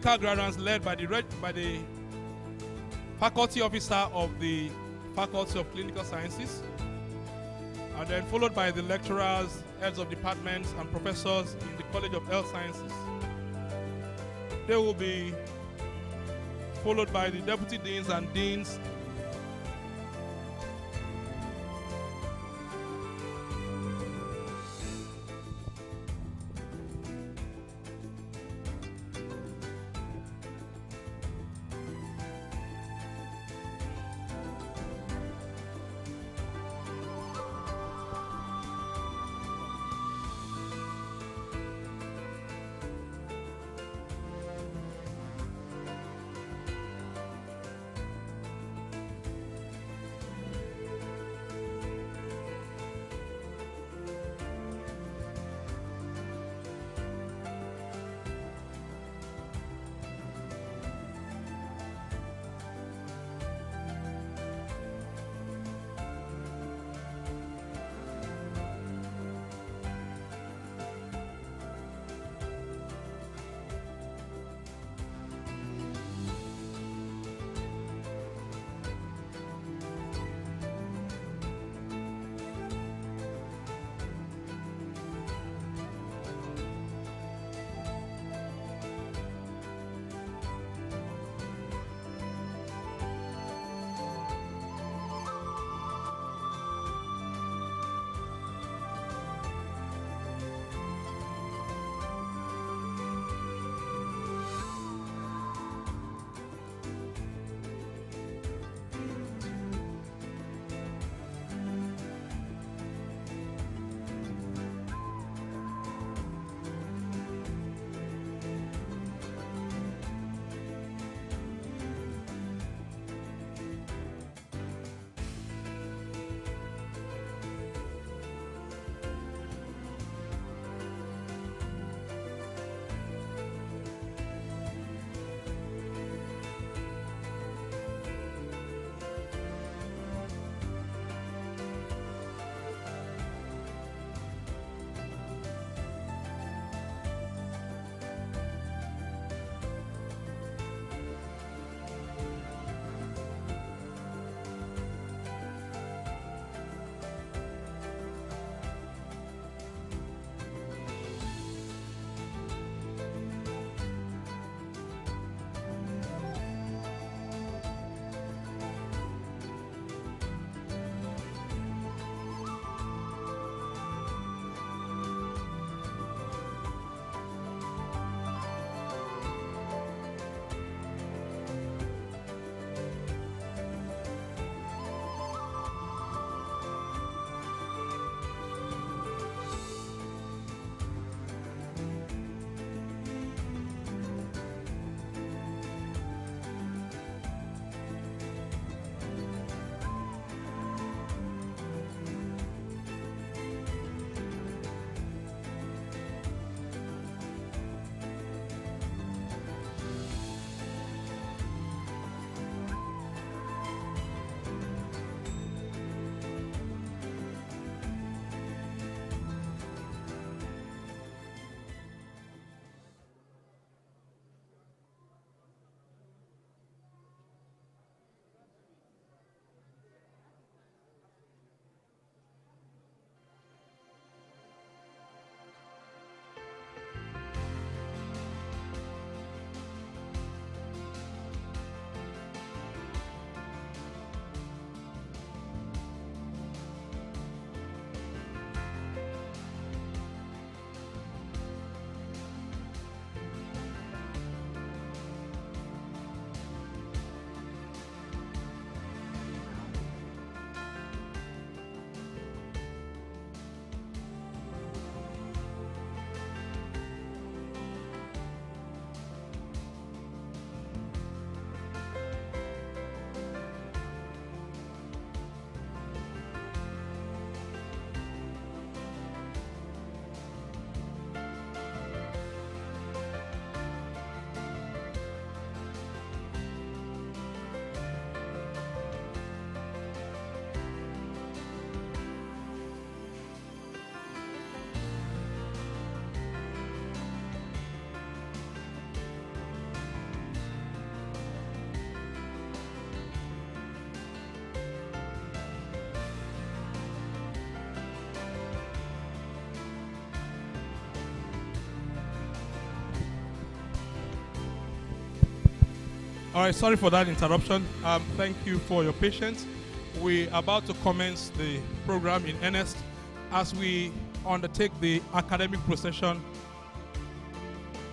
medical graduates led by the faculty officer of the Faculty of Clinical Sciences, and then followed by the lecturers, heads of departments, and professors in the College of Health Sciences. They will be followed by the deputy deans and deans, All right, sorry for that interruption. Thank you for your patience. We're about to commence the program in earnest as we undertake the academic procession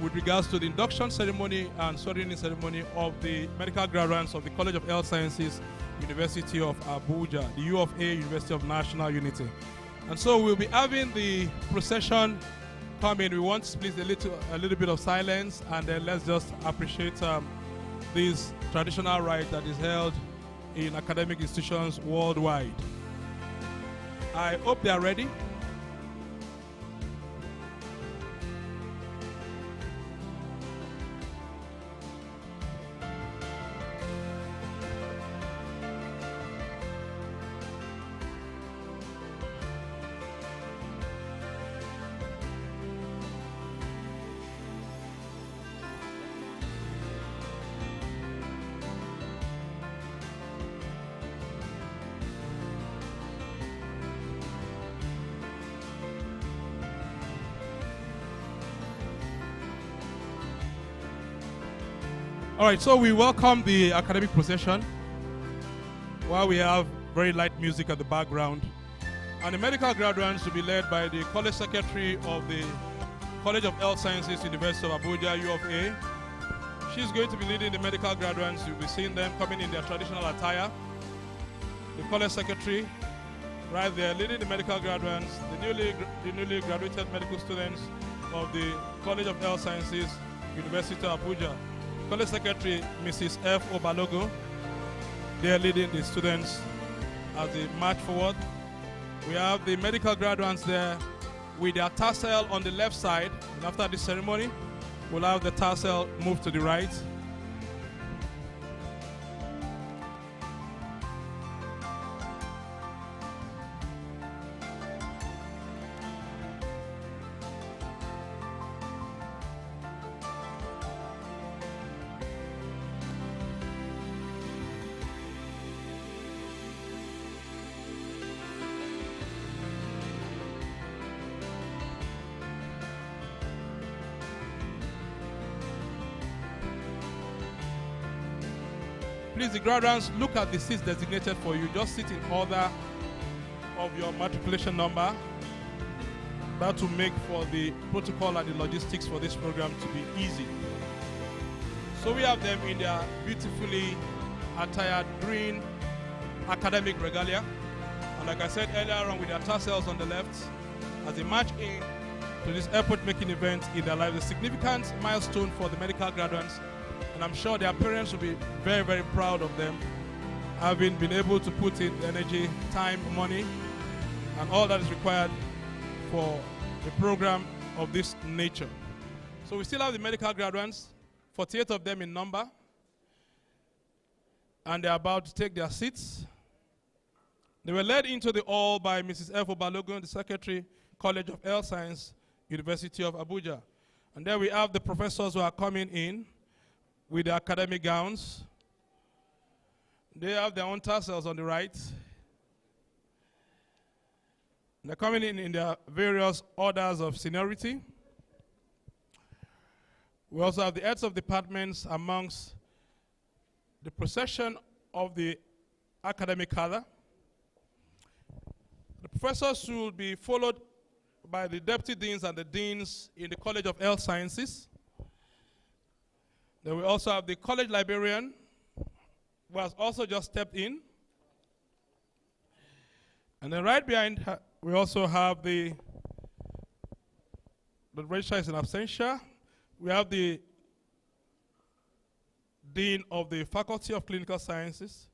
with regards to the induction ceremony and swearing-in ceremony of the medical graduates of the College of Health Sciences, University of Abuja, the U of A, University of National Unity. And so we'll be having the procession come in. We want to split a little bit of silence, and then let's just appreciate this traditional rite that is held in academic institutions worldwide. I hope they are ready. All right, so we welcome the academic procession while we have very light music at the background. And the medical graduates will be led by the college secretary of the College of Health Sciences, University of Abuja, U of A. She's going to be leading the medical graduates. You'll be seeing them coming in their traditional attire. The college secretary, right there, leading the medical graduates, the newly graduated medical students of the College of Health Sciences, University of Abuja. College Secretary, Mrs. F. Obalogo, they are leading the students as they march forward. We have the medical graduates there with their tassel on the left side, and after this ceremony, we'll have the tassel move to the right. Please, the graduates, look at the seats designated for you. Just sit in order of your matriculation number. That will make for the protocol and the logistics for this program to be easy. So we have them in their beautifully attired green academic regalia. And like I said earlier on, with their tassels on the left, as they march in to this airport-making event in their lives, a significant milestone for the medical graduates. And I'm sure their parents will be very, very proud of them, having been able to put in the energy, time, money, and all that is required for a program of this nature. So we still have the medical graduates, 48 of them in number, and they're about to take their seats. They were led into the hall by Mrs. F. Obalogun, the Secretary, College of Health Science, University of Abuja. And there we have the professors who are coming in with their academic gowns. They have their own tassels on the right. They're coming in their various orders of seniority. We also have the heads of departments amongst the procession of the academic cadre. The professors will be followed by the deputy deans and the deans in the College of Health Sciences. Then we also have the college librarian, who has also just stepped in. And then right behind her, we also have the registrar is in absentia. We have the dean of the Faculty of Clinical Sciences,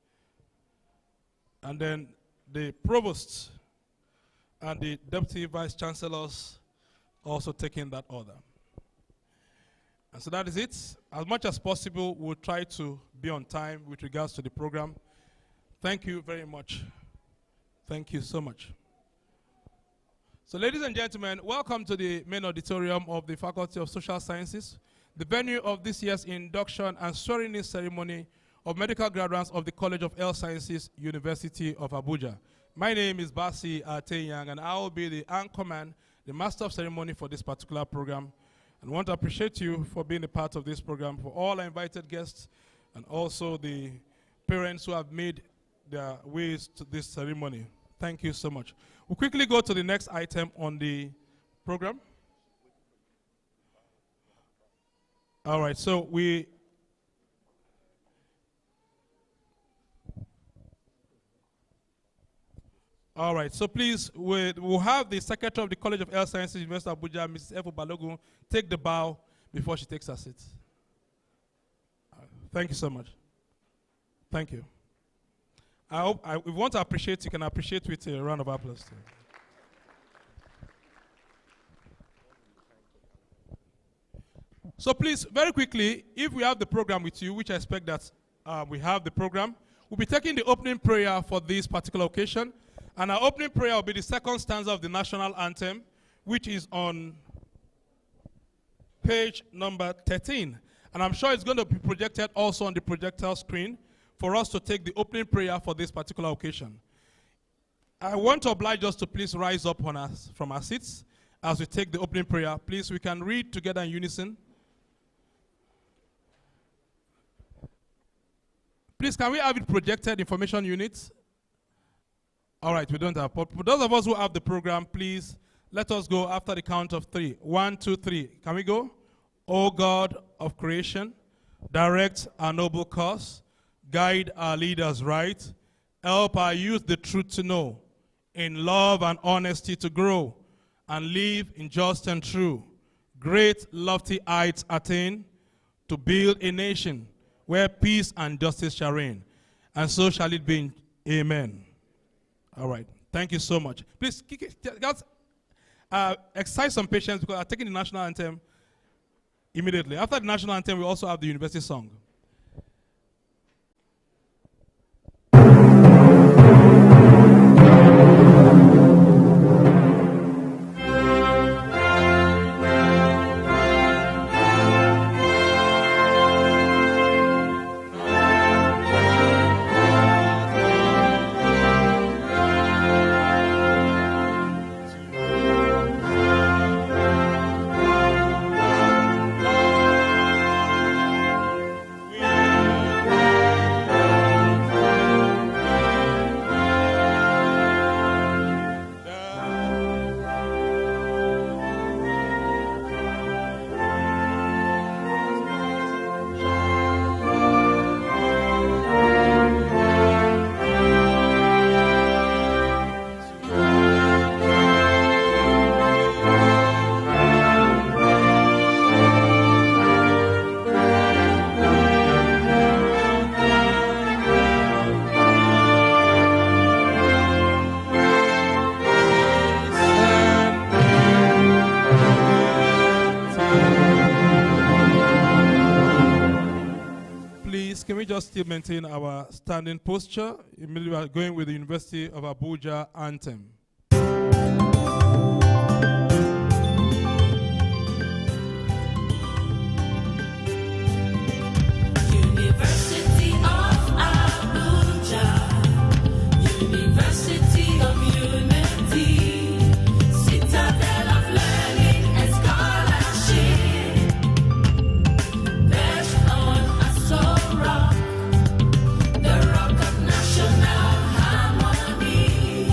and then the provost and the deputy vice chancellors also taking that order. And so that is it. As much as possible, we'll try to be on time with regards to the program. Thank you very much. Thank you so much. So ladies and gentlemen, welcome to the main auditorium of the Faculty of Social Sciences, the venue of this year's induction and swearing-in ceremony of medical graduates of the College of Health Sciences, University of Abuja. My name is Basi Ateyang, and I will be the anchorman, the master of ceremony for this particular program. And want to appreciate you for being a part of this program. For all our invited guests, and also the parents who have made their ways to this ceremony. Thank you so much. We'll quickly go to the next item on the program. All right, so please, we'll have the Secretary of the College of Health Sciences, University of Abuja, Mrs. Efo Balogun, take the bow before she takes her seat. Thank you so much. Thank you. If you want to appreciate, you can appreciate with a round of applause. So please, very quickly, if we have the program with you, which I expect that we have the program, we'll be taking the opening prayer for this particular occasion. And our opening prayer will be the second stanza of the national anthem, which is on page number 13. And I'm sure it's going to be projected also on the projector screen for us to take the opening prayer for this particular occasion. I want to oblige us to please rise up from our seats as we take the opening prayer. Please, we can read together in unison. Please, can we have it projected, information units? All right, we don't have. But for those of us who have the program, please let us go after the count of 3. 1, 2, 3. Can we go? O God of creation, direct our noble cause, guide our leaders right, help our youth the truth to know, in love and honesty to grow, and live in just and true, great lofty heights attain, to build a nation where peace and justice shall reign. And so shall it be. Amen. All right. Thank you so much. Please, guys, exercise some patience because I'm taking the national anthem immediately. After the national anthem, we also have the university song. Can we just still maintain our standing posture? Immediately we are going with the University of Abuja anthem. The rock of national harmony.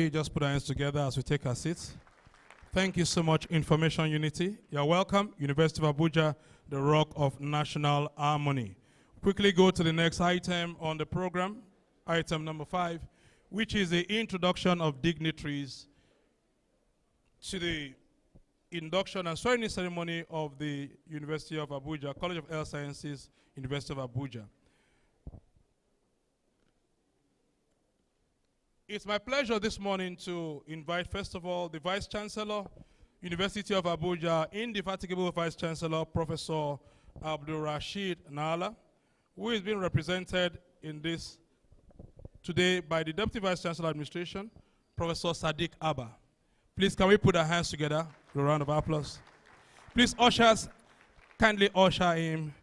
we just put our hands together as we take our seats? Thank you so much, Information Unity. You're welcome, University of Abuja, the Rock of National Harmony. Quickly go to the next item on the program, item number 5, which is the introduction of dignitaries to the induction and swearing-in ceremony of the University of Abuja, College of Health Sciences, University of Abuja. It's my pleasure this morning to invite, first of all, the Vice Chancellor, University of Abuja, indefatigable Vice Chancellor, Professor Abdul Rashid Nala, who is being represented in this today by the Deputy Vice Chancellor Administration, Professor Sadiq Abba. Please, can we put our hands together for a round of applause? Please, ushers, kindly usher him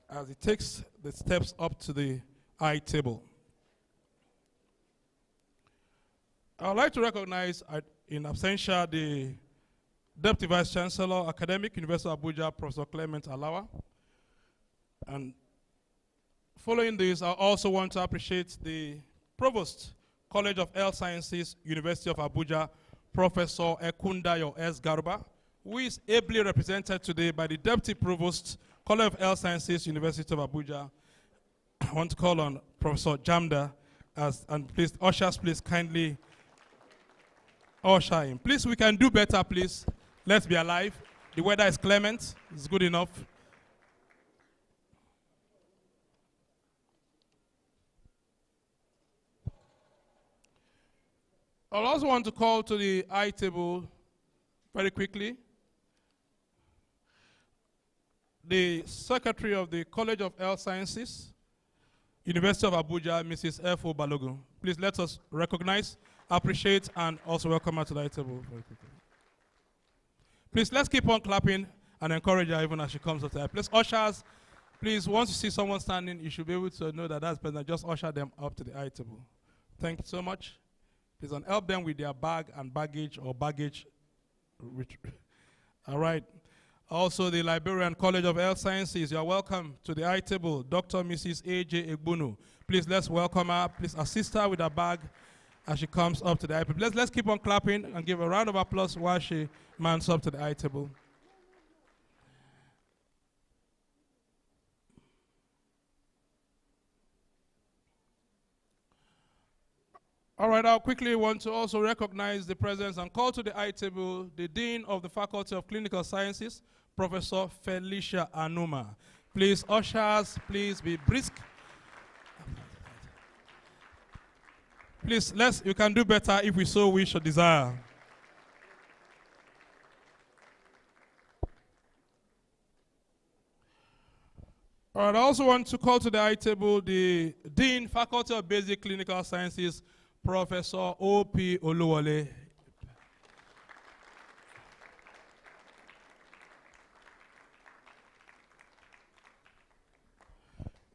as he takes the steps up to the high table. I would like to recognize, in absentia, the Deputy Vice Chancellor, Academic, University of Abuja, Professor Clement Alawa. And following this, I also want to appreciate the Provost, College of Health Sciences, University of Abuja, Professor Ekundayo S. Garuba, who is ably represented today by the Deputy Provost, College of Health Sciences, University of Abuja. I want to call on Professor Jamda, and please, ushers, please kindly usher him. Please, we can do better, please. Let's be alive. The weather is clement. It's good enough. I also want to call to the high table very quickly the Secretary of the College of Health Sciences, University of Abuja, Mrs. F. O. Balogun. Please let us recognize, appreciate, and also welcome her to the high table very quickly. Please, let's keep on clapping and encourage her even as she comes up to her. Please, ushers, please, once you see someone standing, you should be able to know that that's person. Just usher them up to the high table. Thank you so much. Please, and help them with their bag and baggage or baggage. All right. Also, the Liberian College of Health Sciences, you are welcome to the high table. Dr. Mrs. A.J. Egbunu. Please, let's welcome her. Please assist her with her bag as she comes up to the high table. Let's keep on clapping and give a round of applause while she mounts up to the high table. All right, I quickly want to also recognize the presence and call to the high table the Dean of the Faculty of Clinical Sciences, Professor Felicia Anuma. Please, ushers, please be brisk. Please, you can do better if we so wish or desire. All right, I also want to call to the high table the Dean, Faculty of Basic Clinical Sciences, Professor O.P. Oluwole.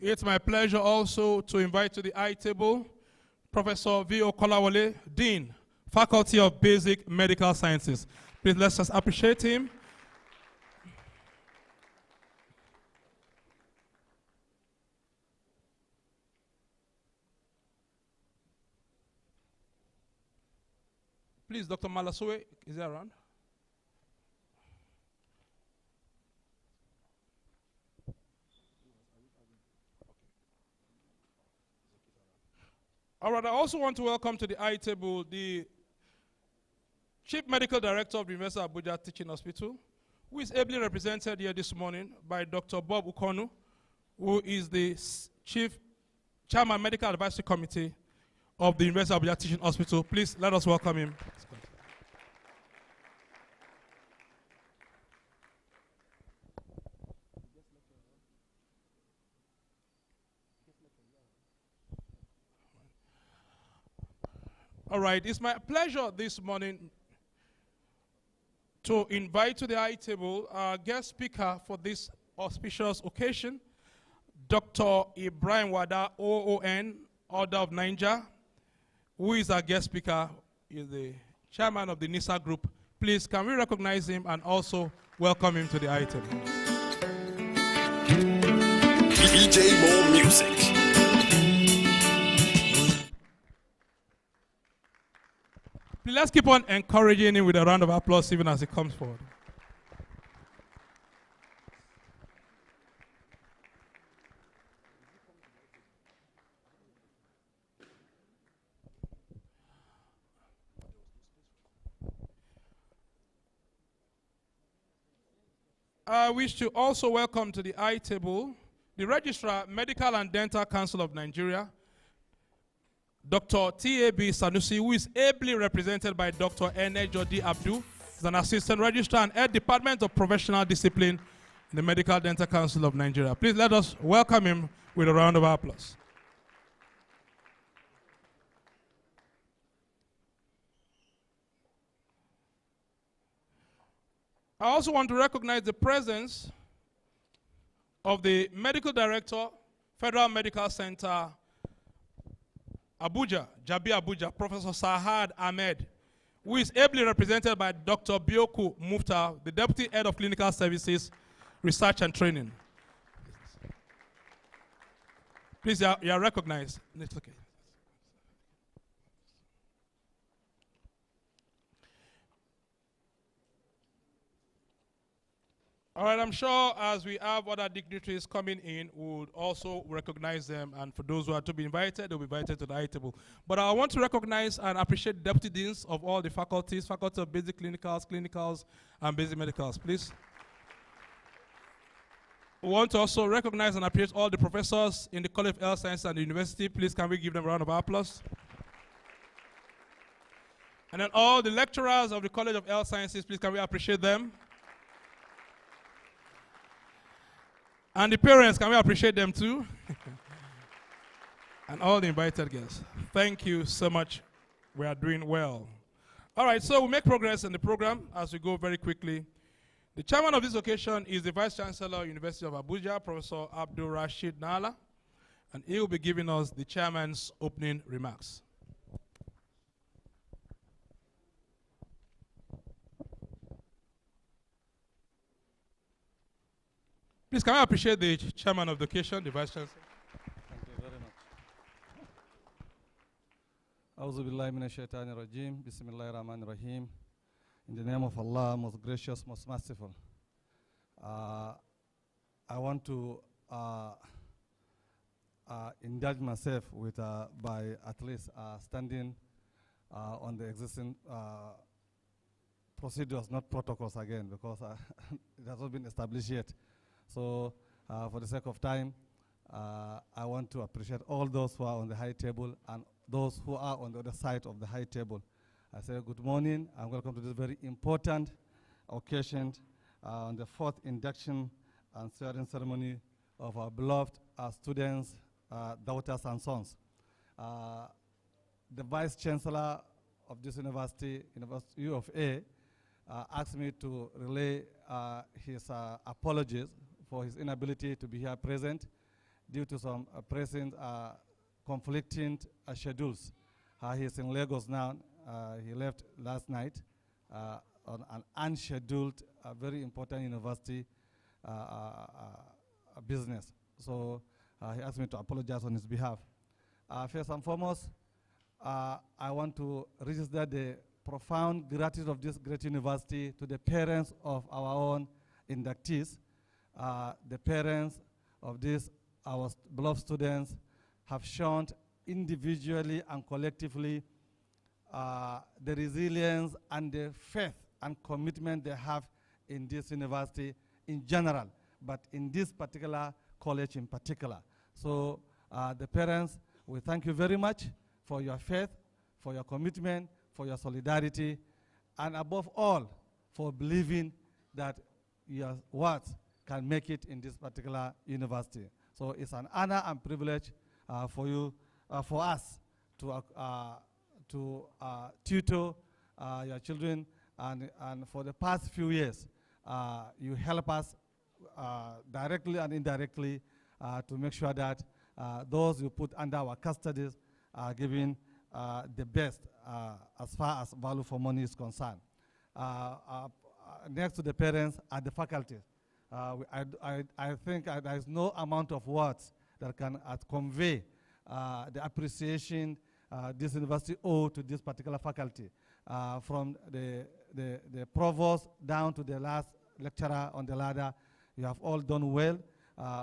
It's my pleasure also to invite to the high table Professor V. Okolawole, Dean, Faculty of Basic Medical Sciences. Please, let's just appreciate him. Please, Dr. Malasue, is he around? All right, I also want to welcome to the high table the Chief Medical Director of the University of Abuja Teaching Hospital, who is ably represented here this morning by Dr. Bob Ukonu, who is the Chairman Medical Advisory Committee of the University of Abuja Teaching Hospital. Please let us welcome him. All right, it's my pleasure this morning to invite to the high table our guest speaker for this auspicious occasion, Dr. Ibrahim Wada, OON, Order of Niger, who is our guest speaker, is the chairman of the NISA group. Please, can we recognize him and also welcome him to the high table? DJ More Music. Please, let's keep on encouraging him with a round of applause even as he comes forward. I wish to also welcome to the I table the Registrar, Medical and Dental Council of Nigeria, Dr. T.A.B. Sanusi, who is ably represented by Dr. Ene Jodi Abdu. He's an Assistant Registrar and Head Department of Professional Discipline in the Medical Dental Council of Nigeria. Please let us welcome him with a round of applause. I also want to recognize the presence of the Medical Director, Federal Medical Center, Abuja, Jabi Abuja, Professor Sahad Ahmed, who is ably represented by Dr. Bioku Mufta, the Deputy Head of Clinical Services, Research and Training. Please, you are recognized. It's okay. All right, I'm sure as we have other dignitaries coming in, we would also recognize them. And for those who are to be invited, they'll be invited to the high table. But I want to recognize and appreciate the deputy deans of all the faculties, Faculty of Basic Clinicals, and Basic Medicals, please. We want to also recognize and appreciate all the professors in the College of Health Sciences and the university. Please, can we give them a round of applause? And then all the lecturers of the College of Health Sciences, please, can we appreciate them? And the parents, can we appreciate them too? And all the invited guests. Thank you so much. We are doing well. All right, so we'll make progress in the program as we go very quickly. The chairman of this occasion is the Vice Chancellor, University of Abuja, Professor Abdul Rashid Nala, and he will be giving us the chairman's opening remarks. Please, can I appreciate the chairman of the occasion, the Vice Chancellor? Thank you very much. A'udhu billahi minash shaitani rajim. Bismillahir rahmanir rahim. In the name of Allah, most gracious, most merciful. I want to indulge myself with by at least standing on the existing procedures, not protocols again, because it has not been established yet. So for the sake of time, I want to appreciate all those who are on the high table and those who are on the other side of the high table. I say good morning and welcome to this very important occasion on the fourth induction and swearing ceremony of our beloved students, daughters and sons. The Vice Chancellor of this university, University U of A, asked me to relay his apologies for his inability to be here present due to some present conflicting schedules. He is in Lagos now. He left last night on an unscheduled, very important university business. So he asked me to apologize on his behalf. First and foremost, I want to register the profound gratitude of this great university to the parents of our own inductees. The parents of these, our beloved students, have shown individually and collectively the resilience and the faith and commitment they have in this university in general, but in this particular college in particular. So the parents, we thank you very much for your faith, for your commitment, for your solidarity, and above all, for believing that your words can make it in this particular university. So it's an honor and privilege for you, for us to tutor your children, and for the past few years, you help us directly and indirectly to make sure that those you put under our custody are given the best as far as value for money is concerned. Next to the parents are the faculty. I think there is no amount of words that can convey the appreciation this university owes to this particular faculty. from the provost down to the last lecturer on the ladder. You have all done well,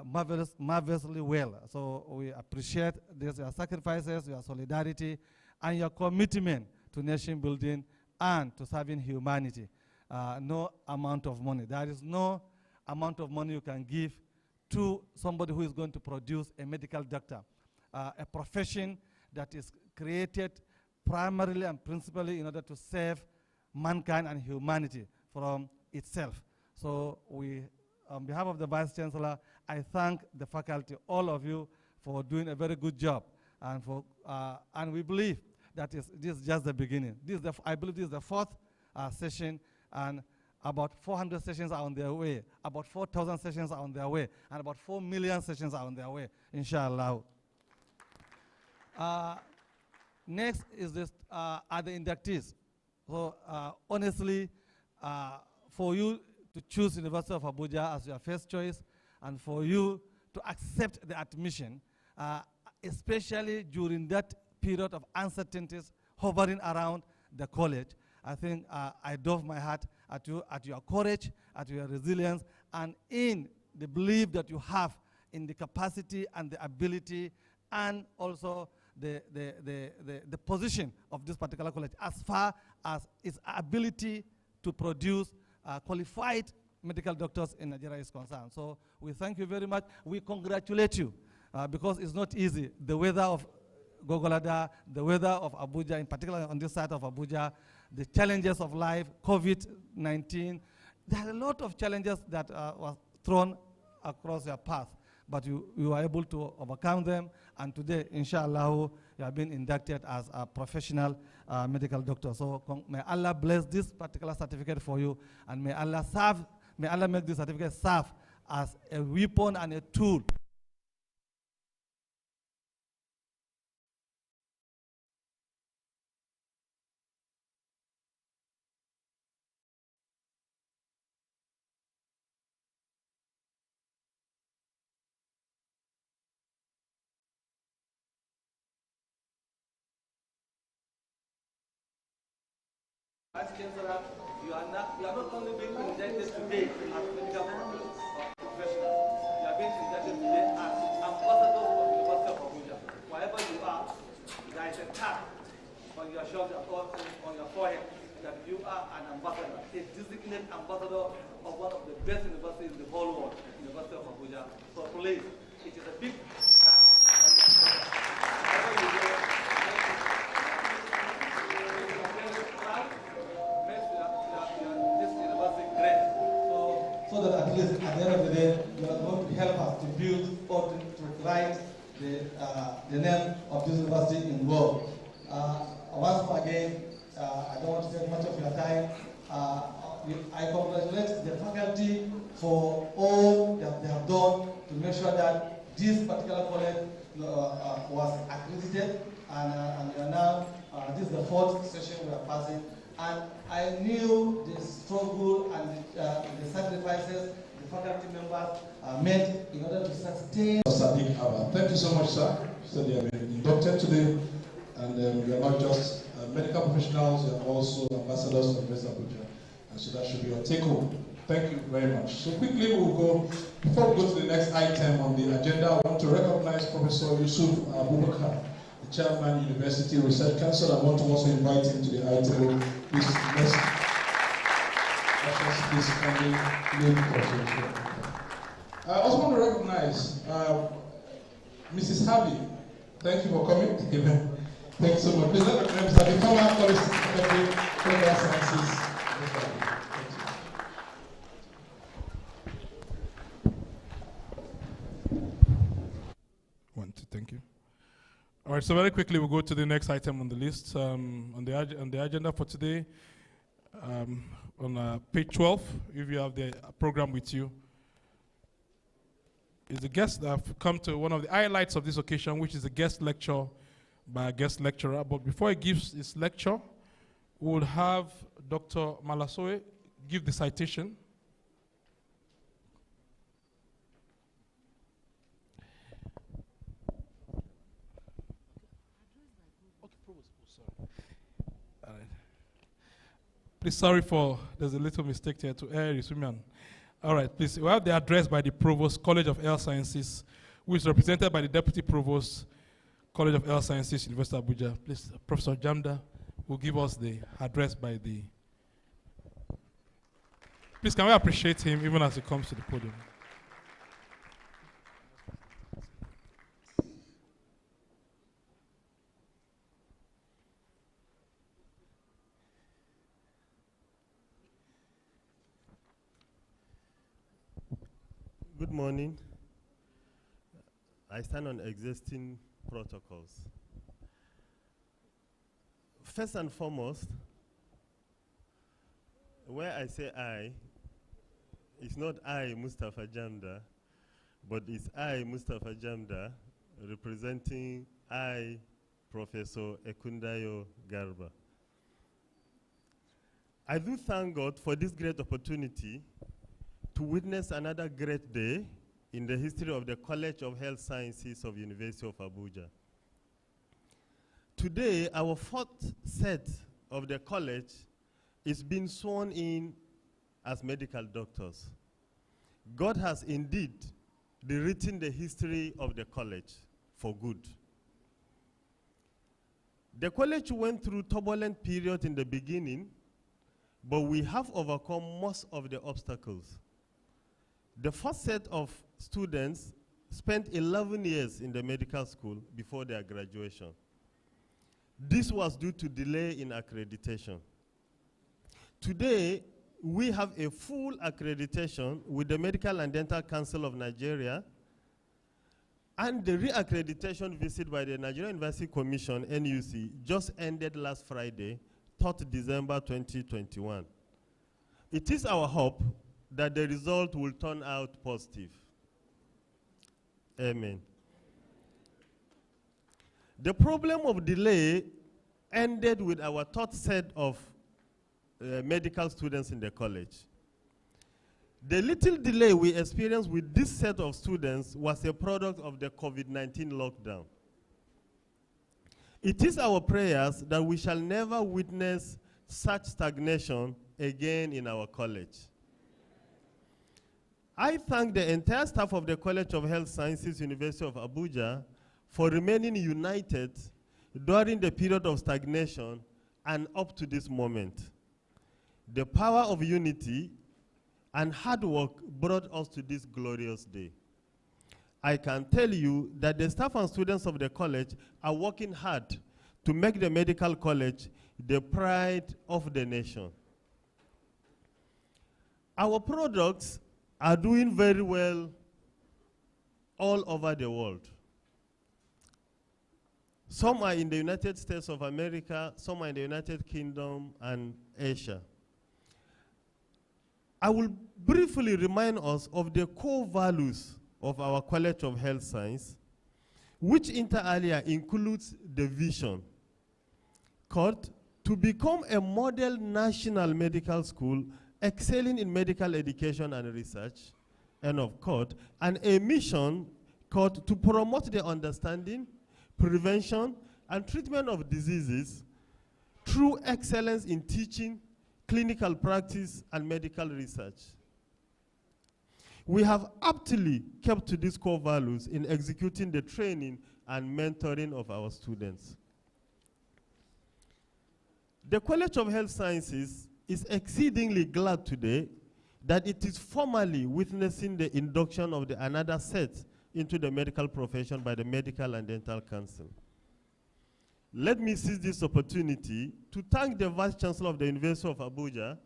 marvelously well. So we appreciate this, your sacrifices, your solidarity, and your commitment to nation building and to serving humanity. No amount of money. There is no amount of money you can give to somebody who is going to produce a medical doctor, a profession that is created primarily and principally in order to save mankind and humanity from itself. So we, on behalf of the Vice Chancellor, I thank the faculty, all of you, for doing a very good job. And we believe that this is just the beginning. I believe this is the fourth session, and about 400 sessions are on their way. About 4,000 sessions are on their way, and about 4 million sessions are on their way, inshallah. Next is this, are the inductees. So honestly, for you to choose University of Abuja as your first choice, and for you to accept the admission, especially during that period of uncertainties hovering around the college, I think I dove my hat at you, at your courage, at your resilience, and in the belief that you have in the capacity and the ability, and also the position of this particular college as far as its ability to produce qualified medical doctors in Nigeria is concerned. So we thank you very much. We congratulate you because it's not easy. The weather of Gogolada, the weather of Abuja, in particular on this side of Abuja, the challenges of life, COVID-19. There are a lot of challenges that were thrown across your path, but you were able to overcome them. And today, inshallah, you have been inducted as a professional medical doctor. So may Allah bless this particular certificate for you, and may Allah make this certificate serve as a weapon and a tool. Vice Chancellor, you are not only being inducted today as medical professionals, you are being inducted today as ambassadors for the University of Abuja. Wherever you are, there is a tag on your shoulder or on your forehead that you are an ambassador, a designated ambassador of one of the best universities in the whole world, University of Abuja. So please, it is a big tag on your shoulder. Wherever you go, so that at least at the end of the day, you are going to help us to build or to write the name of this university in gold. Once again, I don't want to take much of your time. I congratulate the faculty for all that they have done to make sure that this particular college was accredited, and we are now, this is the fourth session we are passing. And I knew the struggle and the sacrifices the faculty members made in order to sustain. Thank you so much, sir. So they have been inducted today, and we are not just medical professionals, we are also ambassadors of West Abuja. And so that should be your take home. Thank you very much. So quickly we'll go, before we go to the next item on the agenda, I want to recognize Professor Yusuf Abubakar, the Chairman, University Research Council. I want to also invite him to the item. Please, please kindly. I also want to recognize Mrs. Harvey. Thank you for coming. Amen. Thank you so much. Please let me recognize the former College Secretary for Health Sciences. Thank you. All right, so very quickly we'll go to the next item on the list. On the agenda for today, on page 12, if you have the program with you, is a guest that have come to one of the highlights of this occasion, which is a guest lecture by a guest lecturer. But before he gives his lecture, we will have Dr. Malasoe give the citation. Please, sorry for, there's a little mistake here to err is women. All right, please, we have the address by the Provost, College of Health Sciences, which is represented by the Deputy Provost, College of Health Sciences, University of Abuja. Please, Professor Jamda will give us the address by the... Please, can we appreciate him even as he comes to the podium? Good morning. I stand on existing protocols. First and foremost, where I say I, it's not I, Mustafa Jamda, but it's I, Mustafa Jamda, representing I, Professor Ekundayo Garba. I do thank God for this great opportunity to witness another great day in the history of the College of Health Sciences of University of Abuja. Today, our fourth set of the college is being sworn in as medical doctors. God has indeed rewritten the history of the college for good. The college went through turbulent period in the beginning, but we have overcome most of the obstacles. The first set of students spent 11 years in the medical school before their graduation. This was due to delay in accreditation. Today, we have a full accreditation with the Medical and Dental Council of Nigeria, and the re-accreditation visit by the Nigerian University Commission, NUC, just ended last Friday, 3rd December 2021. It is our hope that the result will turn out positive. Amen. The problem of delay ended with our third set of medical students in the college. The little delay we experienced with this set of students was a product of the COVID-19 lockdown. It is our prayers that we shall never witness such stagnation again in our college. I thank the entire staff of the College of Health Sciences, University of Abuja, for remaining united during the period of stagnation and up to this moment. The power of unity and hard work brought us to this glorious day. I can tell you that the staff and students of the college are working hard to make the medical college the pride of the nation. Our products are doing very well all over the world. Some are in the United States of America, some are in the United Kingdom and Asia. I will briefly remind us of the core values of our College of Health Science, which inter alia includes the vision, called to become a model national medical school excelling in medical education and research, and of course, and a mission called to promote the understanding, prevention, and treatment of diseases through excellence in teaching, clinical practice, and medical research. We have aptly kept to these core values in executing the training and mentoring of our students. The College of Health Sciences is exceedingly glad today that it is formally witnessing the induction of another set into the medical profession by the Medical and Dental Council. Let me seize this opportunity to thank the Vice Chancellor of the University of Abuja,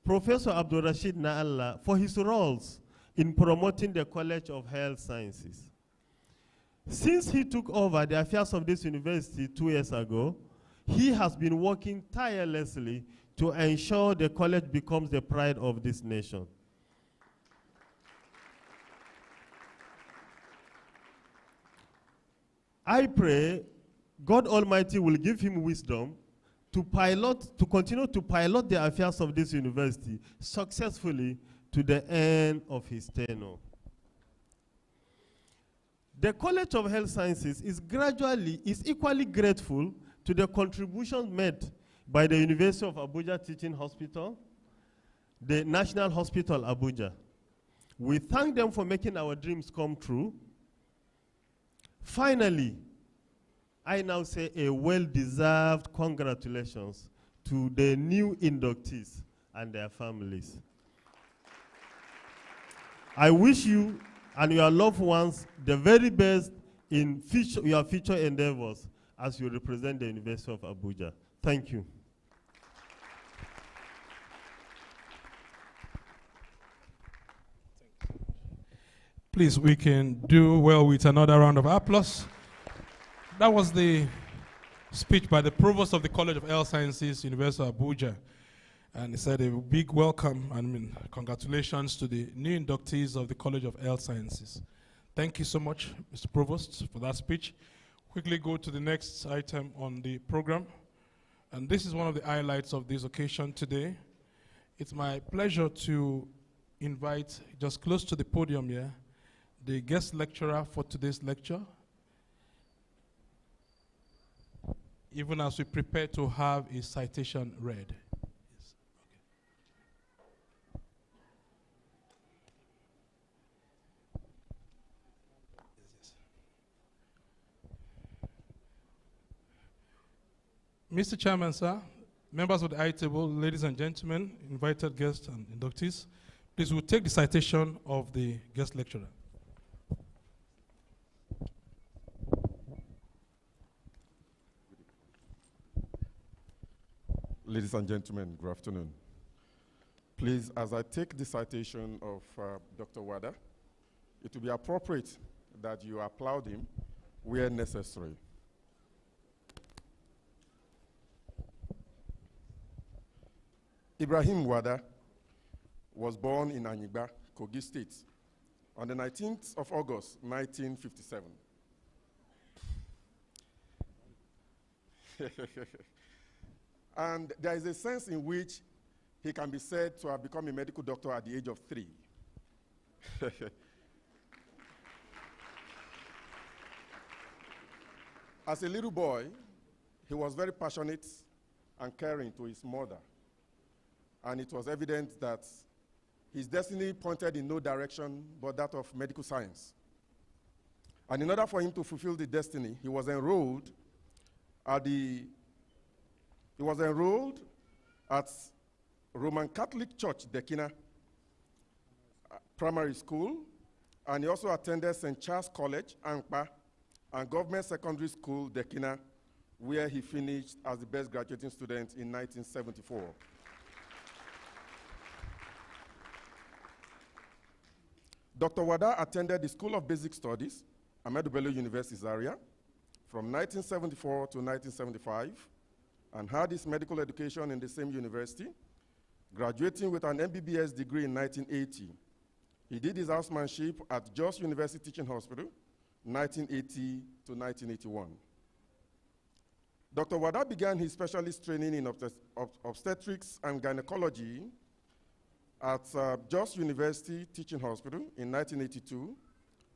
Professor Abdul Rashid Naalla, for his roles in promoting the College of Health Sciences. Since he took over the affairs of this university 2 years ago, he has been working tirelessly to ensure the college becomes the pride of this nation. I pray God Almighty will give him wisdom to continue to pilot the affairs of this university successfully to the end of his tenure. The College of Health Sciences is equally grateful to the contributions made by the University of Abuja Teaching Hospital, the National Hospital Abuja. We thank them for making our dreams come true. Finally, I now say a well-deserved congratulations to the new inductees and their families. I wish you and your loved ones the very best in your future endeavors as you represent the University of Abuja. Thank you. Please, we can do well with another round of applause. That was the speech by the Provost of the College of Health Sciences, University of Abuja. And he said a big welcome and congratulations to the new inductees of the College of Health Sciences. Thank you so much, Mr. Provost, for that speech. Quickly go to the next item on the program. And this is one of the highlights of this occasion today. It's my pleasure to invite, just close to the podium here, the guest lecturer for today's lecture, even as we prepare to have a citation read. Yes. Okay. Yes. Mr. Chairman, sir, members of the high table, ladies and gentlemen, invited guests and inductees, please we'll take the citation of the guest lecturer. Ladies and gentlemen, good afternoon. Please, as I take the citation of Dr. Wada, it will be appropriate that you applaud him where necessary. Ibrahim Wada was born in Anyigba, Kogi State, on the 19th of August, 1957. And there is a sense in which he can be said to have become a medical doctor at the age of 3. As a little boy, he was very passionate and caring to his mother. And it was evident that his destiny pointed in no direction but that of medical science. And in order for him to fulfill the destiny, he was enrolled at Roman Catholic Church, Dekina Primary School, and he also attended St. Charles College, Ankpa, and Government Secondary School, Dekina, where he finished as the best graduating student in 1974. Dr. Wada attended the School of Basic Studies, Ahmadu Bello University, Zaria, from 1974 to 1975, and had his medical education in the same university, graduating with an MBBS degree in 1980. He did his housemanship at Jos University Teaching Hospital, 1980 to 1981. Dr. Wada began his specialist training in obstetrics and gynecology at Jos University Teaching Hospital in 1982,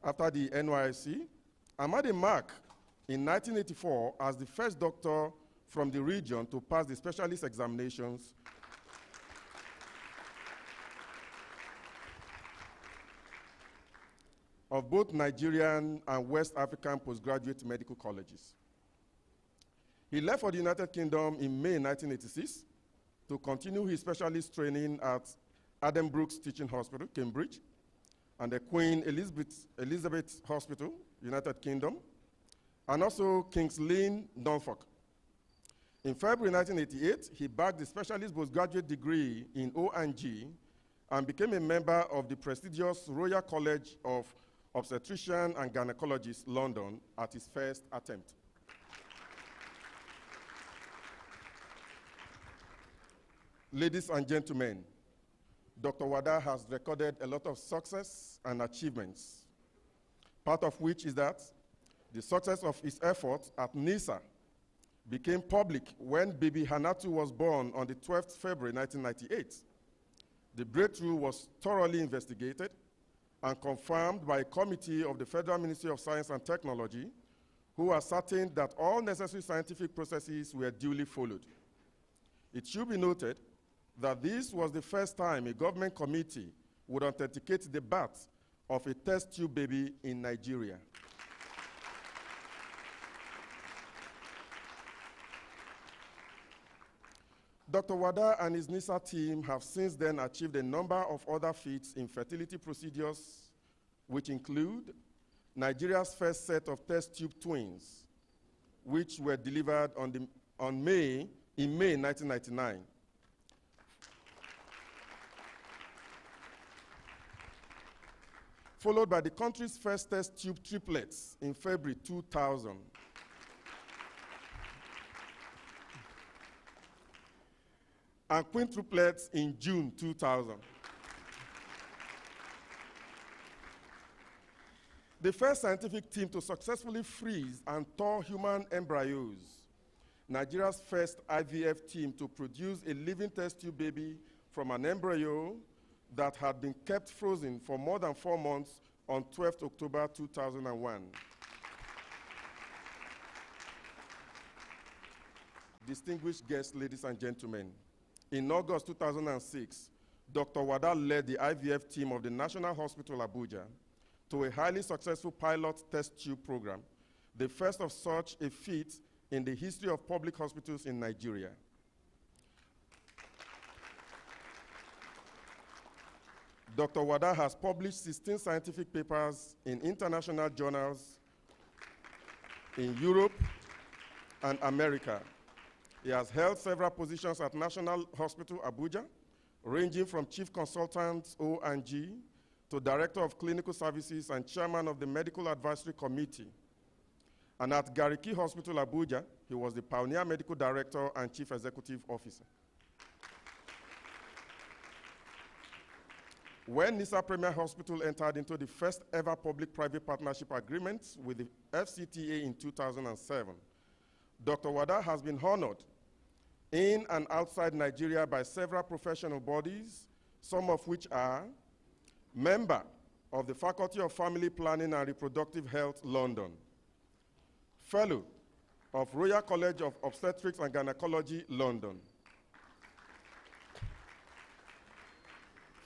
after the NYSC, and made a mark in 1984 as the first doctor from the region to pass the specialist examinations of both Nigerian and West African postgraduate medical colleges. He left for the United Kingdom in May 1986 to continue his specialist training at Adam Brooks Teaching Hospital, Cambridge, and the Queen Elizabeth Hospital, United Kingdom, and also King's Lynn, Norfolk. In February 1988, he bagged the specialist postgraduate degree in O&G and became a member of the prestigious Royal College of Obstetricians and Gynecologists, London, at his first attempt. Ladies and gentlemen, Dr. Wada has recorded a lot of success and achievements, part of which is that the success of his efforts at NISA became public when baby Hanatu was born on the 12th February 1998. The breakthrough was thoroughly investigated and confirmed by a committee of the Federal Ministry of Science and Technology, who ascertained that all necessary scientific processes were duly followed. It should be noted that this was the first time a government committee would authenticate the birth of a test tube baby in Nigeria. Dr. Wada and his NISA team have since then achieved a number of other feats in fertility procedures, which include Nigeria's first set of test tube twins, which were delivered in May 1999. Followed by the country's first test tube triplets in February 2000. And quintuplets in June 2000. The first scientific team to successfully freeze and thaw human embryos. Nigeria's first IVF team to produce a living test tube baby from an embryo that had been kept frozen for more than 4 months on 12th October 2001. Distinguished guests, ladies and gentlemen, in August 2006, Dr. Wada led the IVF team of the National Hospital Abuja to a highly successful pilot test tube program, the first of such a feat in the history of public hospitals in Nigeria. Dr. Wada has published 16 scientific papers in international journals in Europe and America. He has held several positions at National Hospital Abuja, ranging from Chief Consultant O&G to Director of Clinical Services and Chairman of the Medical Advisory Committee. And at Gariki Hospital Abuja, he was the Pioneer Medical Director and Chief Executive Officer. When NISA Premier Hospital entered into the first ever public-private partnership agreement with the FCTA in 2007, Dr. Wada has been honored in and outside Nigeria by several professional bodies, some of which are member of the Faculty of Family Planning and Reproductive Health, London, fellow of Royal College of Obstetrics and Gynecology, London,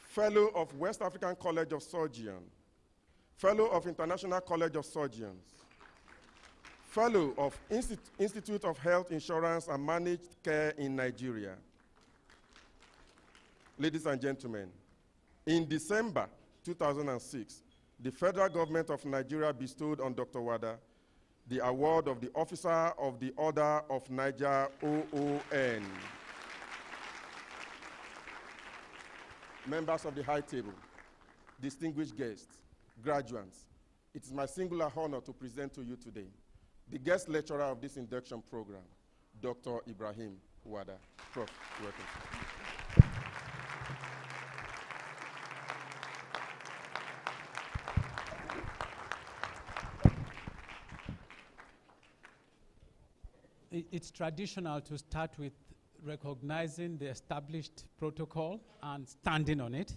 fellow of West African College of Surgeons, fellow of International College of Surgeons, fellow of Institute of Health Insurance and Managed Care in Nigeria. Ladies and gentlemen, in December 2006, the federal government of Nigeria bestowed on Dr. Wada the award of the Officer of the Order of Niger, OON. Members of the high table, distinguished guests, graduates, it is my singular honor to present to you today the guest lecturer of this induction program, Dr. Ibrahim Wada. Prof, welcome. It's traditional to start with recognizing the established protocol and standing on it.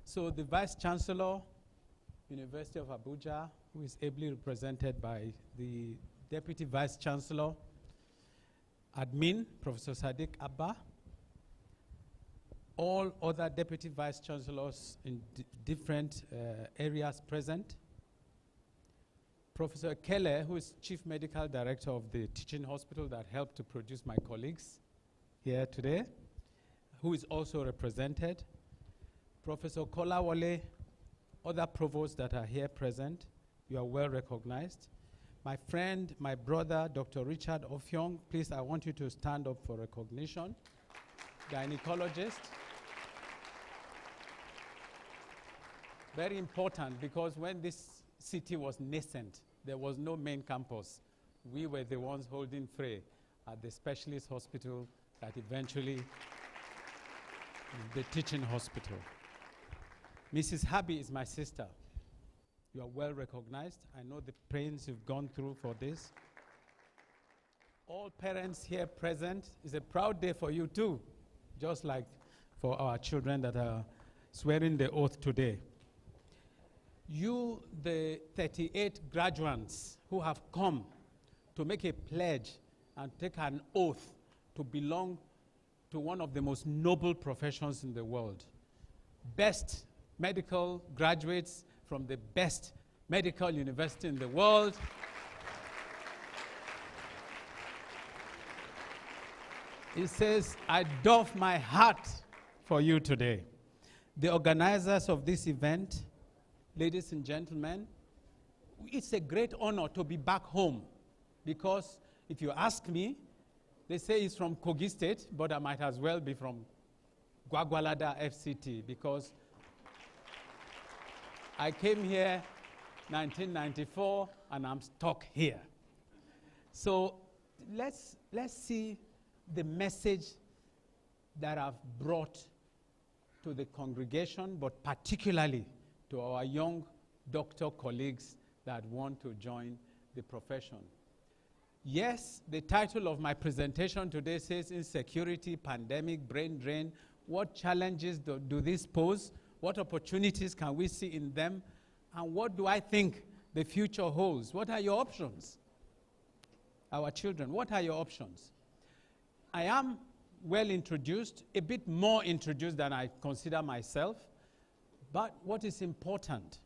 So the Vice Chancellor, University of Abuja, who is ably represented by the Deputy Vice Chancellor, Admin, Professor Sadiq Abba, all other Deputy Vice Chancellors in different areas present, Professor Kele, who is Chief Medical Director of the teaching hospital that helped to produce my colleagues here today, who is also represented, Professor Kolawole, other provosts that are here present, you are well recognized. My friend, my brother, Dr. Richard Ofyong, please, I want you to stand up for recognition. Gynecologist. Very important, because when this city was nascent, there was no main campus. We were the ones holding fray at the specialist hospital that eventually the teaching hospital. Mrs. Habi is my sister. You are well recognized. I know the pains you've gone through for this. All parents here present, it's a proud day for you too, just like for our children that are swearing the oath today. You, the 38 graduates who have come to make a pledge and take an oath to belong to one of the most noble professions in the world. Best medical graduates from the best medical university in the world. He says, I doff my hat for you today. The organizers of this event, ladies and gentlemen, it's a great honor to be back home, because if you ask me, they say it's from Kogi State, but I might as well be from Gwagwalada FCT, because I came here 1994 and I'm stuck here. So let's see the message that I've brought to the congregation, but particularly to our young doctor colleagues that want to join the profession. Yes, the title of my presentation today says insecurity, pandemic, brain drain. What challenges do these pose? What opportunities can we see in them? And what do I think the future holds? What are your options? Our children, what are your options? I am well introduced, a bit more introduced than I consider myself. But what is important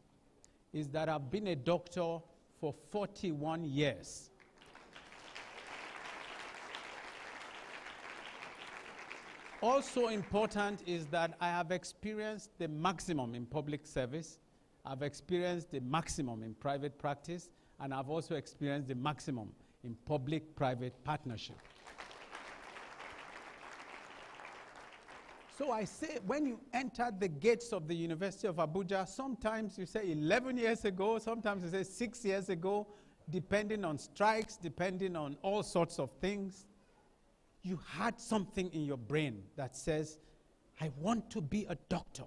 is that I've been a doctor for 41 years. Also important is that I have experienced the maximum in public service, I've experienced the maximum in private practice, and I've also experienced the maximum in public-private partnership. So I say, when you enter the gates of the University of Abuja, sometimes you say 11 years ago, sometimes you say 6 years ago, depending on strikes, depending on all sorts of things, you had something in your brain that says, I want to be a doctor.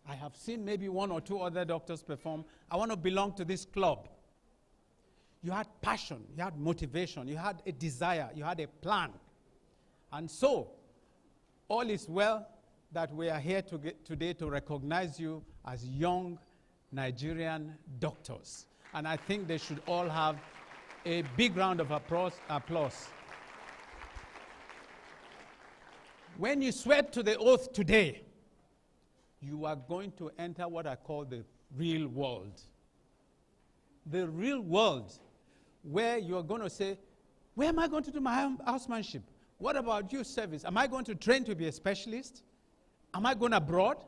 I have seen maybe one or two other doctors perform. I want to belong to this club. You had passion, you had motivation, you had a desire, you had a plan. And so, all is well that we are here today to recognize you as young Nigerian doctors. And I think they should all have a big round of applause. When you swear to the oath today, you are going to enter what I call the real world. The real world, where you are going to say, where am I going to do my housemanship? What about youth service? Am I going to train to be a specialist? Am I going abroad?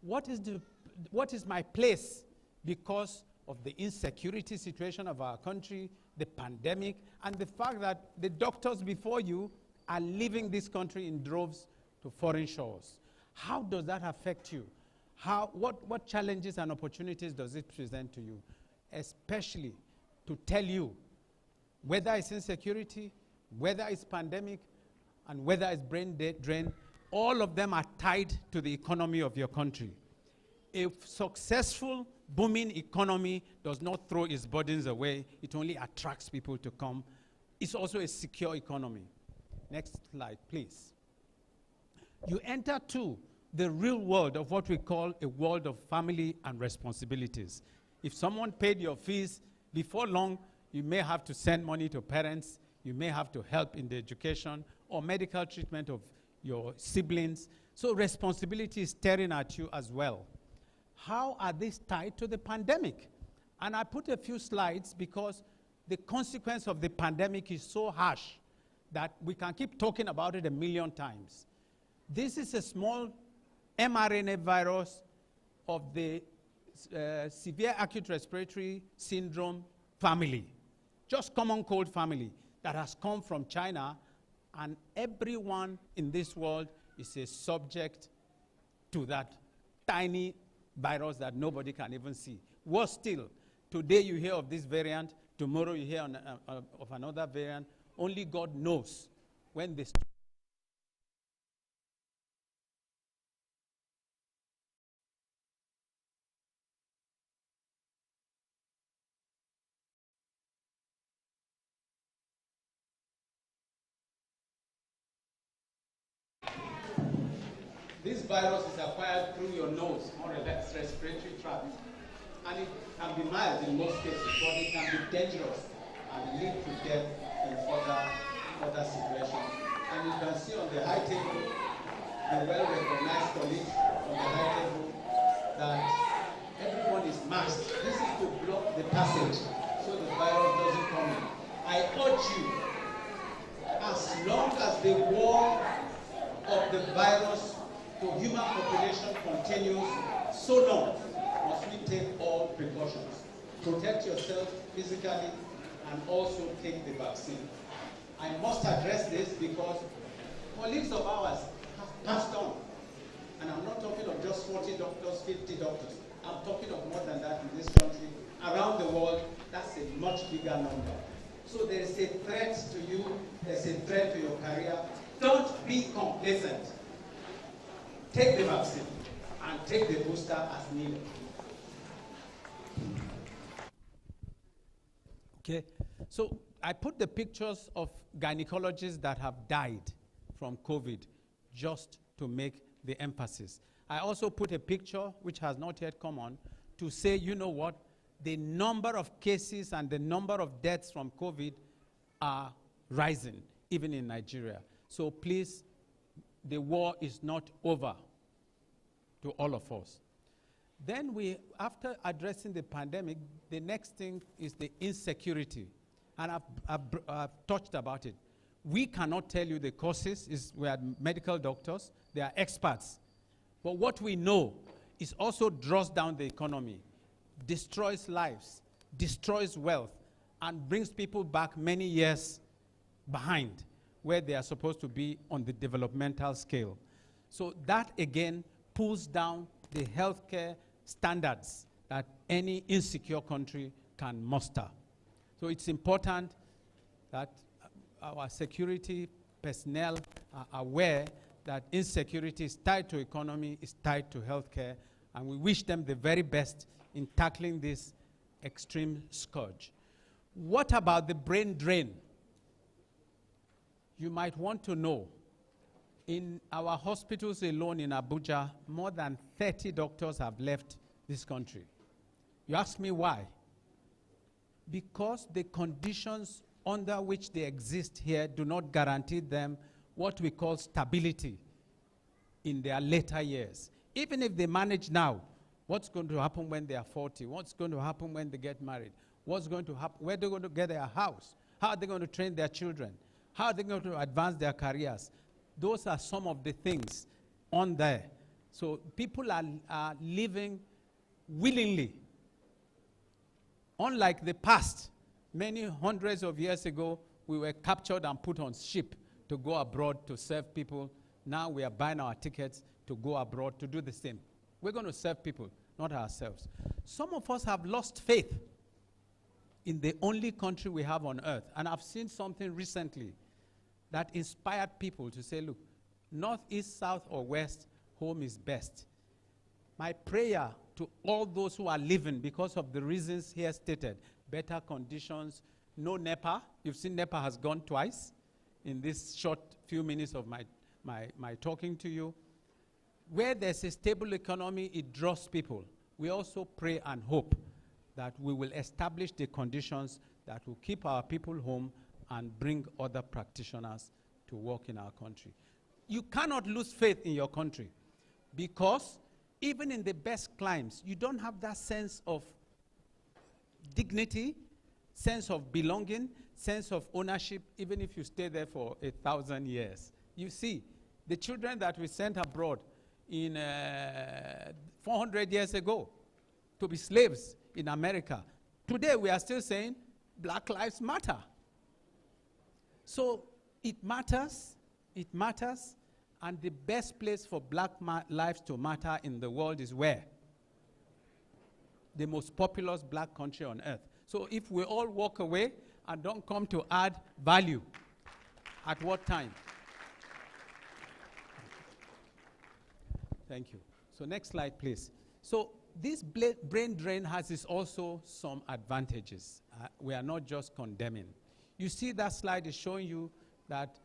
What is my place because of the insecurity situation of our country, the pandemic, and the fact that the doctors before you are leaving this country in droves to foreign shores? How does that affect you? What challenges and opportunities does it present to you? Especially to tell you whether it's insecurity, whether it's pandemic, and whether it's brain drain, all of them are tied to the economy of your country. A successful, booming economy does not throw its burdens away. It only attracts people to come. It's also a secure economy. Next slide, please. You enter too the real world of what we call a world of family and responsibilities. If someone paid your fees, before long, you may have to send money to parents, you may have to help in the education or medical treatment of your siblings. So responsibility is staring at you as well. How are these tied to the pandemic? And I put a few slides because the consequence of the pandemic is so harsh that we can keep talking about it a million times. This is a small mRNA virus of the severe acute respiratory syndrome family, just common cold family, that has come from China, and everyone in this world is a subject to that tiny virus that nobody can even see. Worse still, today you hear of this variant, tomorrow you hear of another variant. Only God knows when this. This virus is acquired through your nose, more or less respiratory tract, and it can be mild in most cases, but it can be dangerous and lead to death in further situations. And you can see on the high table, the well-recognized colleagues on the high table, that everyone is masked. This is to block the passage so the virus doesn't come in. I urge you, as long as the war of the virus to human population continues, so long must we take all precautions. Protect yourself physically and also take the vaccine. I must address this because colleagues of ours have passed on. And I'm not talking of just 40 doctors, 50 doctors. I'm talking of more than that in this country. Around the world, that's a much bigger number. So there is a threat to you, there's a threat to your career. Don't be complacent. Take the vaccine and take the booster as needed. Okay, so I put the pictures of gynecologists that have died from COVID just to make the emphasis. I also put a picture, which has not yet come on, to say, you know what, the number of cases and the number of deaths from COVID are rising, even in Nigeria. So please, the war is not over to all of us. Then after addressing the pandemic, the next thing is the insecurity. And I've touched about it. We cannot tell you the causes. We are medical doctors. They are experts. But what we know is also draws down the economy, destroys lives, destroys wealth, and brings people back many years behind where they are supposed to be on the developmental scale. So that, again, pulls down the healthcare standards that any insecure country can muster. So it's important that our security personnel are aware that insecurity is tied to economy, is tied to healthcare, and we wish them the very best in tackling this extreme scourge. What about the brain drain? You might want to know, in our hospitals alone in Abuja, more than 30 doctors have left this country. You ask me why? Because the conditions under which they exist here do not guarantee them what we call stability in their later years. Even if they manage now, what's going to happen when they are 40? What's going to happen when they get married? What's going to happen? Where are they going to get their house? How are they going to train their children? How are they going to advance their careers? Those are some of the things on there. So people are living willingly. Unlike the past, many hundreds of years ago, we were captured and put on ship to go abroad to serve people. Now we are buying our tickets to go abroad to do the same. We're going to serve people, not ourselves. Some of us have lost faith in the only country we have on earth. And I've seen something recently that inspired people to say, look, north, east, south, or west, home is best. My prayer to all those who are living because of the reasons here stated, better conditions, no NEPA. You've seen NEPA has gone twice in this short few minutes of my talking to you. Where there's a stable economy, it draws people. We also pray and hope that we will establish the conditions that will keep our people home and bring other practitioners to work in our country. You cannot lose faith in your country because even in the best climes, you don't have that sense of dignity, sense of belonging, sense of ownership, even if you stay there for 1,000 years. You see, the children that we sent abroad in 400 years ago to be slaves in America, today we are still saying Black Lives Matter. So it matters, and the best place for black lives to matter in the world is where? The most populous black country on earth. So if we all walk away and don't come to add value, at what time? Thank you. So next slide, please. So this brain drain has also some advantages. We are not just condemning. You see that slide is showing you that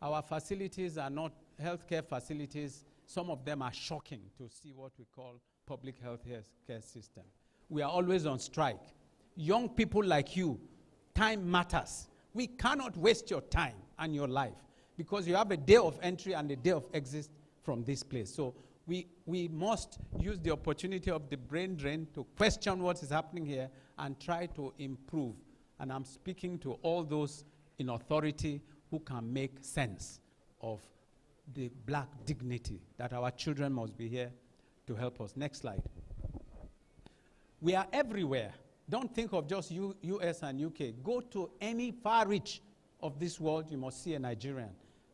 our facilities are not healthcare facilities. Some of them are shocking to see what we call public health care system. We are always on strike. Young people like you, time matters. We cannot waste your time and your life. because you have a day of entry and a day of exit from this place. So we must use the opportunity of the brain drain to question what is happening here and try to improve. And I'm speaking to all those in authority who can make sense of the black dignity, that our children must be here to help us. Next slide. We are everywhere. Don't think of just US and UK. Go to any far reach of this world, you must see a Nigerian.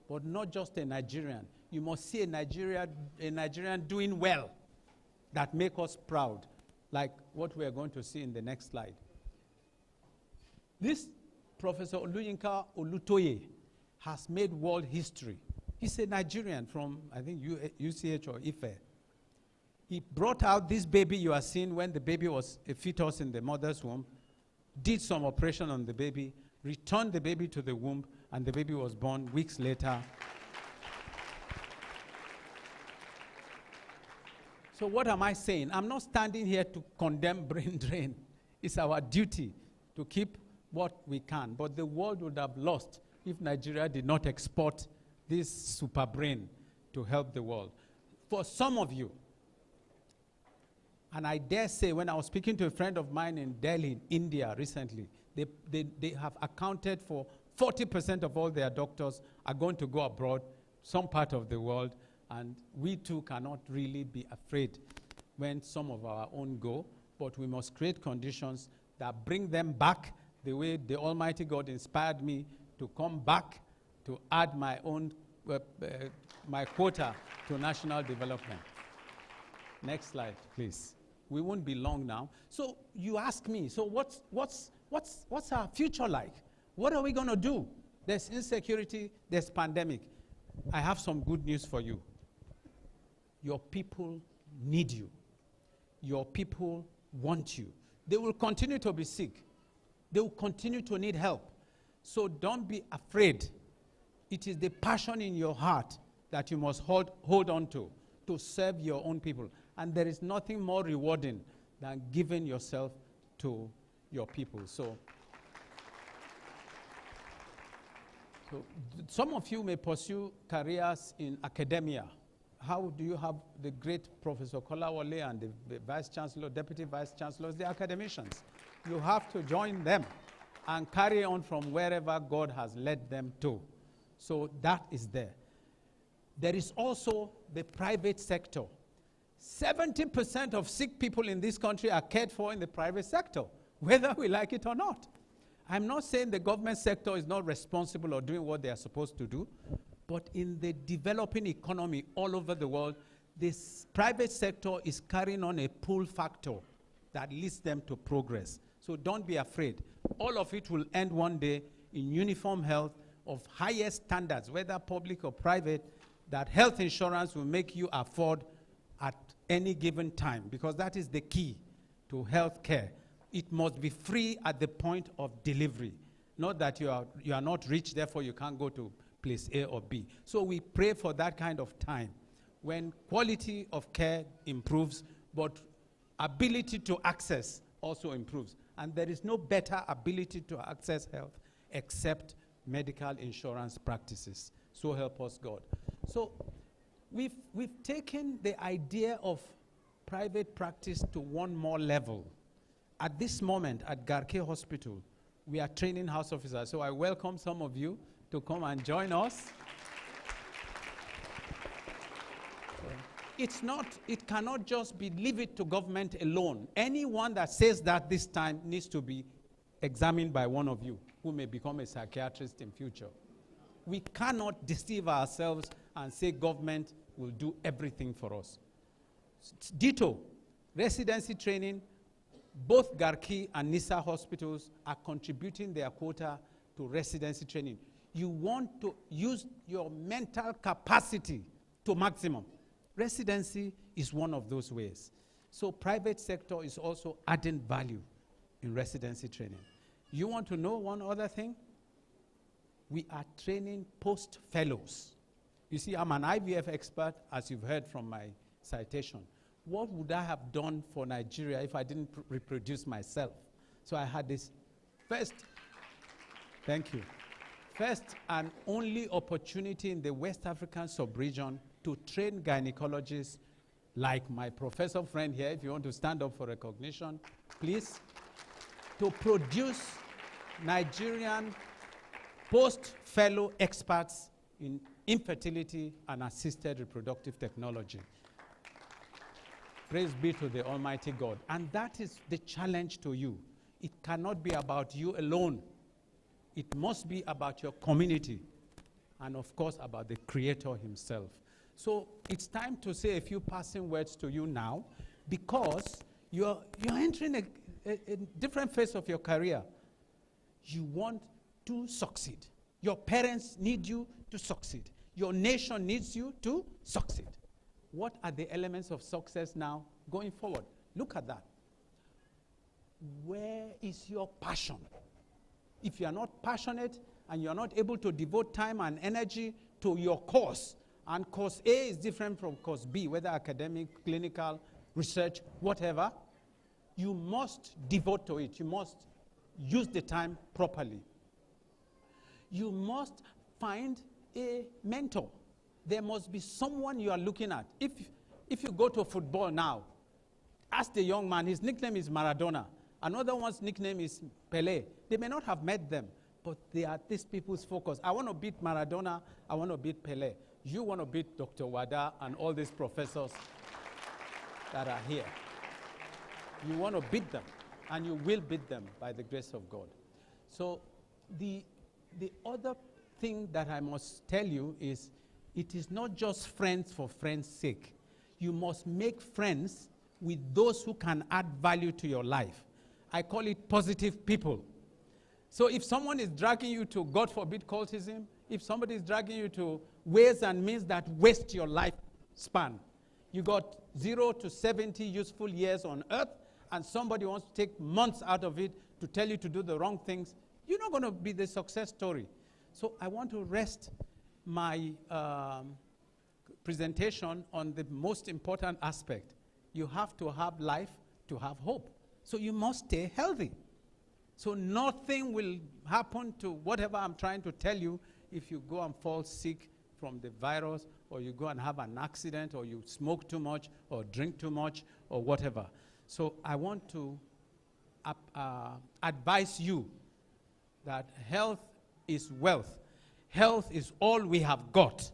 But not just a Nigerian. You must see a Nigerian doing well that make us proud, like what we are going to see in the next slide. This Professor Oluyinka Olutoye has made world history. He's a Nigerian from, I think, UCH or Ife. He brought out this baby you are seeing when the baby was a fetus in the mother's womb, did some operation on the baby, returned the baby to the womb, and the baby was born weeks later. So what am I saying? I'm not standing here to condemn brain drain. It's our duty to keep what we can. But the world would have lost if Nigeria did not export this super brain to help the world. For some of you, and I dare say when I was speaking to a friend of mine in Delhi, India recently, they have accounted for 40% of all their doctors are going to go abroad, some part of the world, and we too cannot really be afraid when some of our own go, but we must create conditions that bring them back the way the Almighty God inspired me to come back to add my own, my quota to national development. Next slide, please. We won't be long now. So you ask me, so what's our future like? What are we going to do? There's insecurity, there's pandemic. I have some good news for you. Your people need you. Your people want you. They will continue to be sick. They will continue to need help. So don't be afraid. It is the passion in your heart that you must hold on to serve your own people. And there is nothing more rewarding than giving yourself to your people. So some of you may pursue careers in academia. How do you have the great Professor Kolawole and the Vice Chancellor, Deputy Vice Chancellors, the academicians? You have to join them and carry on from wherever God has led them to. So that is there. There is also the private sector. 70% of sick people in this country are cared for in the private sector, whether we like it or not. I'm not saying the government sector is not responsible or doing what they are supposed to do, but in the developing economy all over the world, this private sector is carrying on a pull factor that leads them to progress. So don't be afraid. All of it will end one day in uniform health of highest standards, whether public or private, that health insurance will make you afford at any given time, because that is the key to health care. It must be free at the point of delivery. Not that you are not rich, therefore you can't go to place A or B. So we pray for that kind of time when quality of care improves, but ability to access also improves. And there is no better ability to access health except medical insurance practices. So help us God. So we've taken the idea of private practice to one more level. At this moment at Garke Hospital, we are training house officers. So I welcome some of you to come and join us. It cannot just be leave it to government alone. Anyone that says that this time needs to be examined by one of you who may become a psychiatrist in future. We cannot deceive ourselves and say government will do everything for us. Ditto, residency training, both Garki and Nisa hospitals are contributing their quota to residency training. You want to use your mental capacity to maximum. Residency is one of those ways. So private sector is also adding value in residency training. You want to know one other thing? We are training post-fellows. You see, I'm an IVF expert, as you've heard from my citation. What would I have done for Nigeria if I didn't reproduce myself? So I had this first, thank you, first and only opportunity in the West African sub-region to train gynecologists like my professor friend here, if you want to stand up for recognition, please, to produce Nigerian post-fellow experts in infertility and assisted reproductive technology. Praise be to the Almighty God. And that is the challenge to you. It cannot be about you alone. It must be about your community and, of course, about the Creator himself. So it's time to say a few passing words to you now, because you're entering a different phase of your career. You want to succeed. Your parents need you to succeed. Your nation needs you to succeed. What are the elements of success now going forward? Look at that. Where is your passion? If you are not passionate and you are not able to devote time and energy to your course, and course A is different from course B, whether academic, clinical, research, whatever, you must devote to it. You must use the time properly. You must find a mentor. There must be someone you are looking at. If you go to football now, ask the young man, his nickname is Maradona. Another one's nickname is Pelé. They may not have met them, but they are these people's focus. I want to beat Maradona. I want to beat Pelé. You want to beat Dr. Wada and all these professors that are here. You want to beat them, and you will beat them by the grace of God. So the other thing that I must tell you is, it is not just friends for friends' sake. You must make friends with those who can add value to your life. I call it positive people. So if someone is dragging you to, God forbid, cultism, if somebody is dragging you to ways and means that waste your lifespan, you got 0 to 70 useful years on earth, and somebody wants to take months out of it to tell you to do the wrong things, you're not going to be the success story. So I want to rest my presentation on the most important aspect. You have to have life to have hope. So you must stay healthy. So nothing will happen to whatever I'm trying to tell you if you go and fall sick from the virus, or you go and have an accident, or you smoke too much, or drink too much, or whatever. So I want to advise you that health is wealth. Health is all we have got,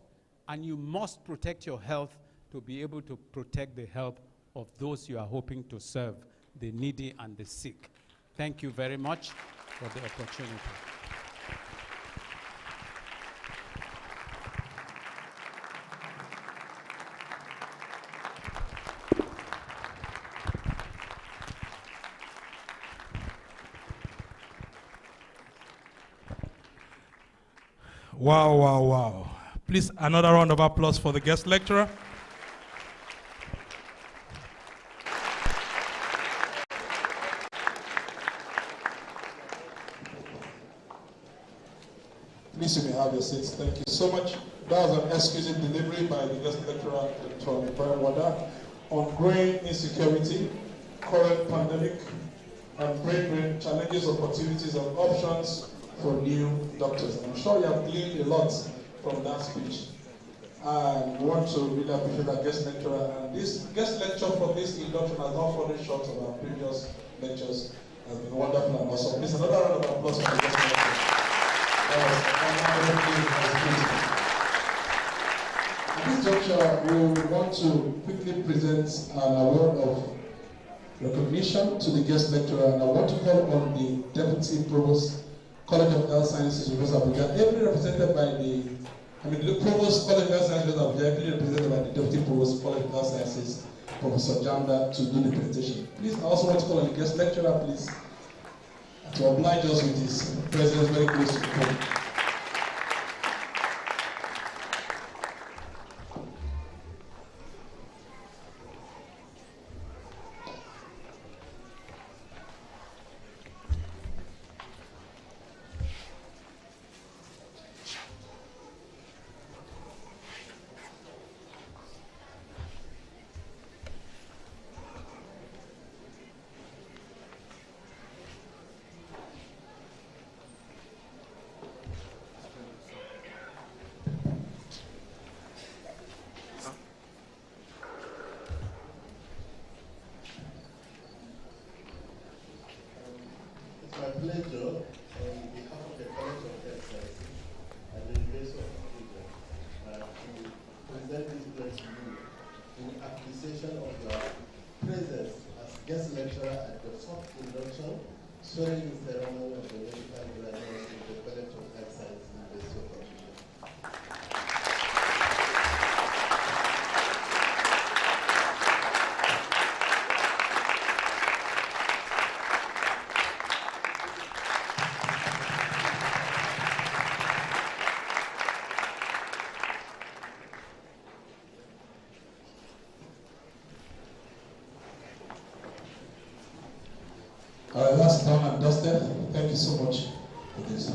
and you must protect your health to be able to protect the health of those you are hoping to serve, the needy and the sick. Thank you very much for the opportunity. Wow, wow, wow. Please, another round of applause for the guest lecturer. Please, you may have your seats. Thank you so much. That was an exclusive delivery by the guest lecturer, Dr. Ibrahim Wada, on growing insecurity, current pandemic, and brain challenges, opportunities, and options for new doctors. I'm sure you have gleaned a lot from that speech. And we want to really appreciate our guest lecturer. And this guest lecture for this induction has not fallen short of our previous lectures. It has been wonderful and awesome. Please, another round of applause for the guest lecturer. At this juncture, we want to quickly present an award of recognition to the guest lecturer, and I want to call on the Deputy Provost, College of Health Sciences, University of Abuja, ably represented by the Provost, College of Health Sciences, University of Abuja, ably represented by the Deputy Provost, College of Health Sciences, Professor Janda, to do the presentation. Please, I also want to call on the guest lecturer, please, to oblige us with his presence very close to the podium. my pleasure on behalf of the College of Health Sciences and the University of Abuja to present this pledge to you in appreciation of your presence as guest lecturer at the fourth induction swearing ceremony of the medical graduates in the College of Health Sciences, University of Abuja. That's done and dusted. Thank you so much for this.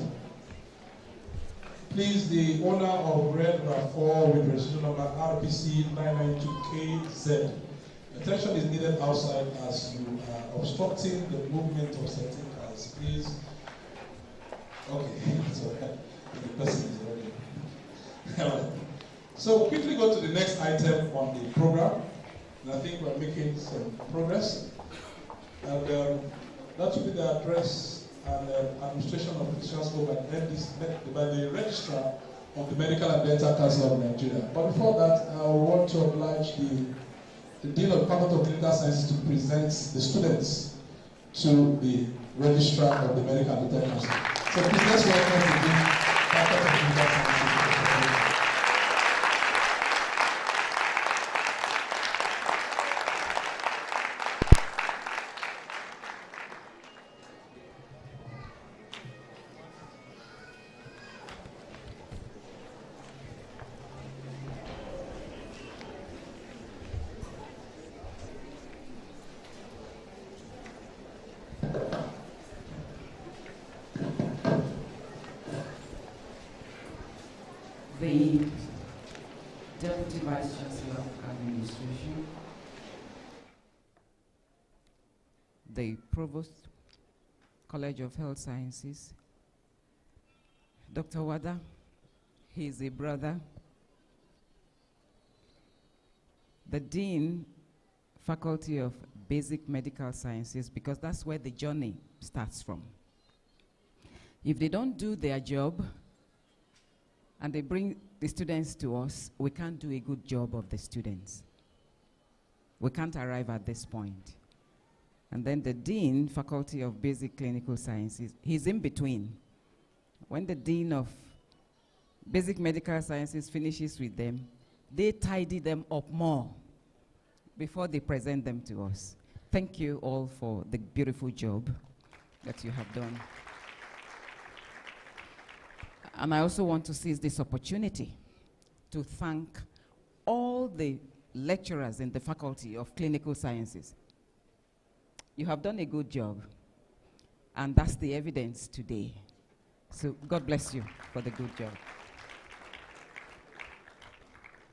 Please, the owner of Red RAV4 with registration number RPC 992KZ. Attention is needed outside as you are obstructing the movement of certain cars. Please. Okay, that's all right. The person is already. All right. So quickly go to the next item on the program. And I think we're making some progress. And that will be the address and administration of officials by the registrar of the Medical and Dental Council of Nigeria. But before that, I want to oblige the Dean of the Faculty of Clinical Sciences to present the students to the registrar of the Medical and Dental Council. So please let's welcome the Dean of the Faculty of Clinical Sciences. The Deputy Vice Chancellor of Administration, the Provost, College of Health Sciences, Dr. Wada, he is a brother, the Dean, Faculty of Basic Medical Sciences, because that's where the journey starts from. If they don't do their job, and they bring the students to us, we can't do a good job of the students. We can't arrive at this point. And then the Dean, Faculty of Basic Clinical Sciences, he's in between. When the Dean of Basic Medical Sciences finishes with them, they tidy them up more before they present them to us. Thank you all for the beautiful job that you have done. And I also want to seize this opportunity to thank all the lecturers in the Faculty of Clinical Sciences. You have done a good job, and that's the evidence today. So God bless you for the good job.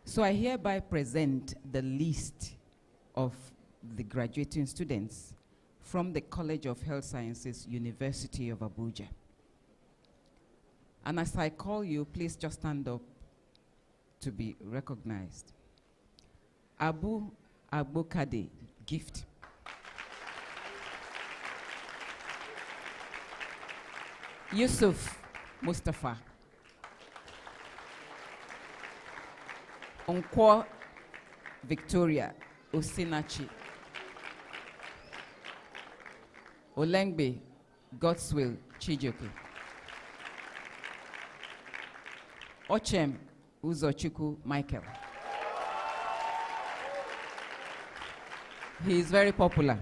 So I hereby present the list of the graduating students from the College of Health Sciences, University of Abuja. And as I call you, please just stand up to be recognized. Abu Abukade, gift. Yusuf Mustafa. Onkwo Victoria Osinachi. Olengbe Godswill Chijoke. Ochem Uzochukwu Michael. He is very popular.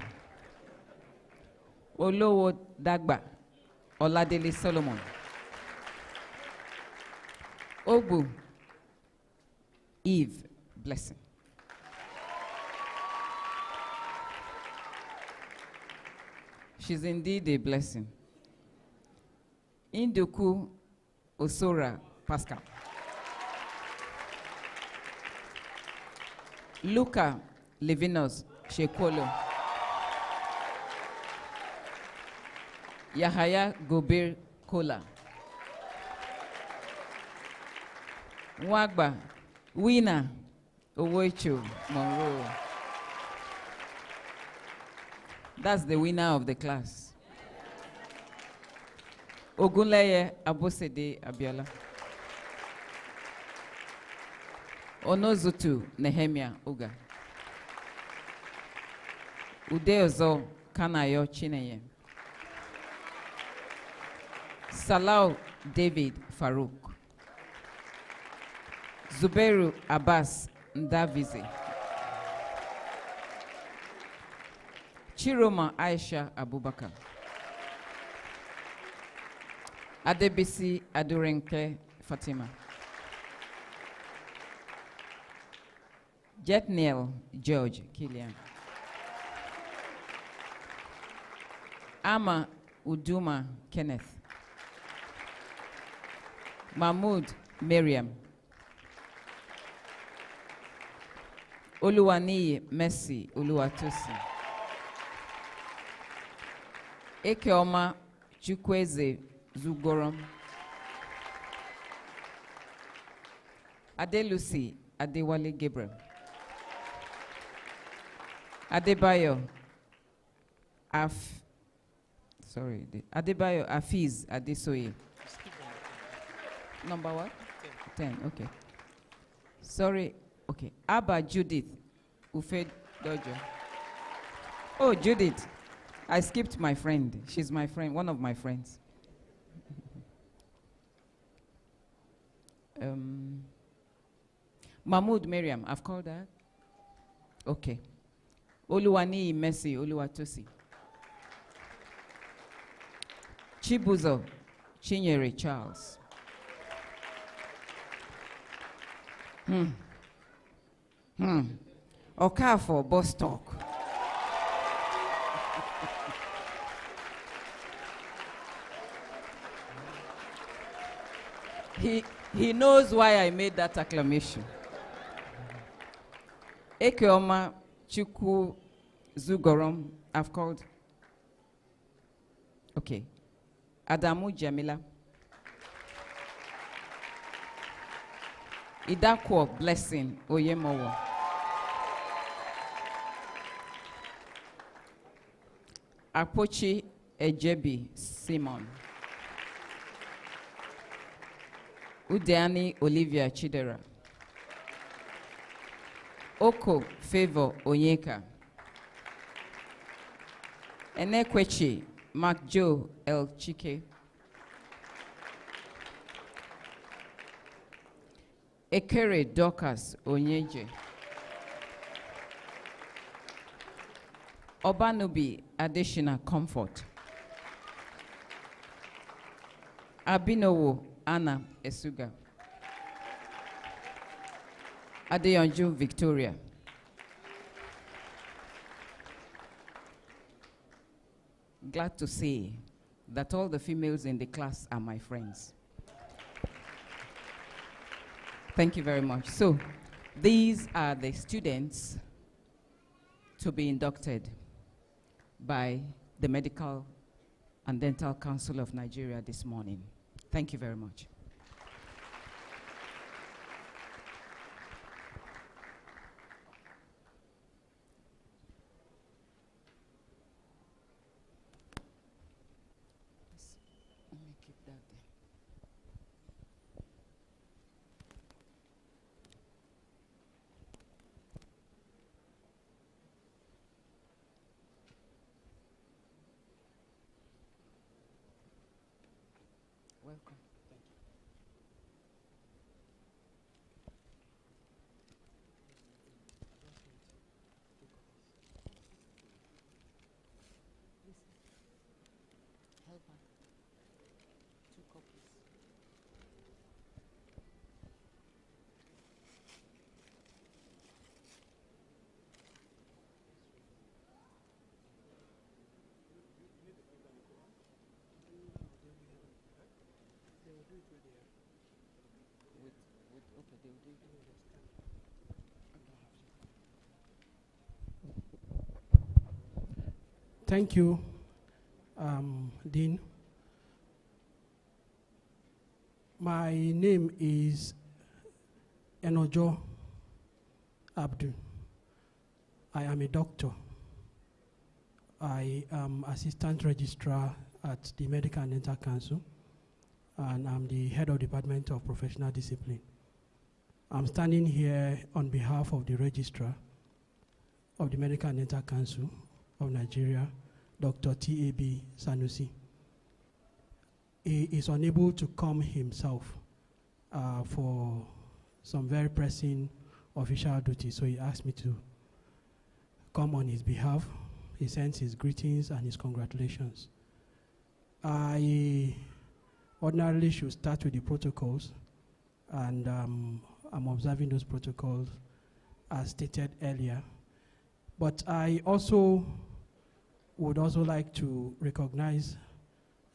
Olowo Dagba Oladele Solomon. Ogbu Eve Blessing. She's indeed a blessing. Induku Osora Pascal. Luca Levinos Shekolo. Yahaya Gobir Kola. Wagba Wina Owoichu Monroe. That's the winner of the class. Ogunleye Abosede Abiola. Onozutu Nehemia Uga. Udeozo Kanayo Chineye. Salau David Farouk. Zubairu Abbas Ndavize. Chiroma Aisha Abubakar. Adebisi Adurenke Fatima. Jetniel George Killian. Ama Uduma Kenneth. Mahmoud Miriam. Oluwani Messi Oluwatosi. Ekeoma Chukweze Zugorom. Adelusi Adewale Gabriel. Adebayo Adebayo Afiz Adesoye. Number what? 10, okay. Sorry, okay. Abba Judith Ufed Dojo. Oh, Judith. I skipped my friend. She's my friend, one of my friends. Mahmoud Miriam, I've called that. Okay. Oluwani Messi Oluwatosi. Chibuzo Chinyere Charles. Okafo Bostock. He knows why I made that acclamation. Ekeoma Chukwu Zugorom, I've called. Okay. Adamu Jamila. Idakwo Blessing Oyemowo. Apochi Ejebi Simon. Udeani Olivia Chidera. Oko Favor Onyeka. Enekwechi Mark Joe El Chike. Ekere Dorcas Onyeje. Obanubi Additional Comfort. Abinowo Anna Esuga. Adeyonju Victoria. Glad to say that all the females in the class are my friends. Thank you very much. So, these are the students to be inducted by the Medical and Dental Council of Nigeria this morning. Thank you very much. Let me keep that there. Welcome. Thank you. Help her. 2 copies. Okay, they will do it. Thank you, Dean. My name is Enojo Abdul. I am a doctor. I am Assistant Registrar at the Medical and Dental Council. and I'm the head of Department of Professional Discipline. I'm standing here on behalf of the Registrar of the Medical and Dental Council of Nigeria, Dr. T.A.B. Sanusi. He is unable to come himself for some very pressing official duty, so he asked me to come on his behalf. He sends his greetings and his congratulations. I ordinarily should start with the protocols, and I'm observing those protocols as stated earlier. But I also would also like to recognize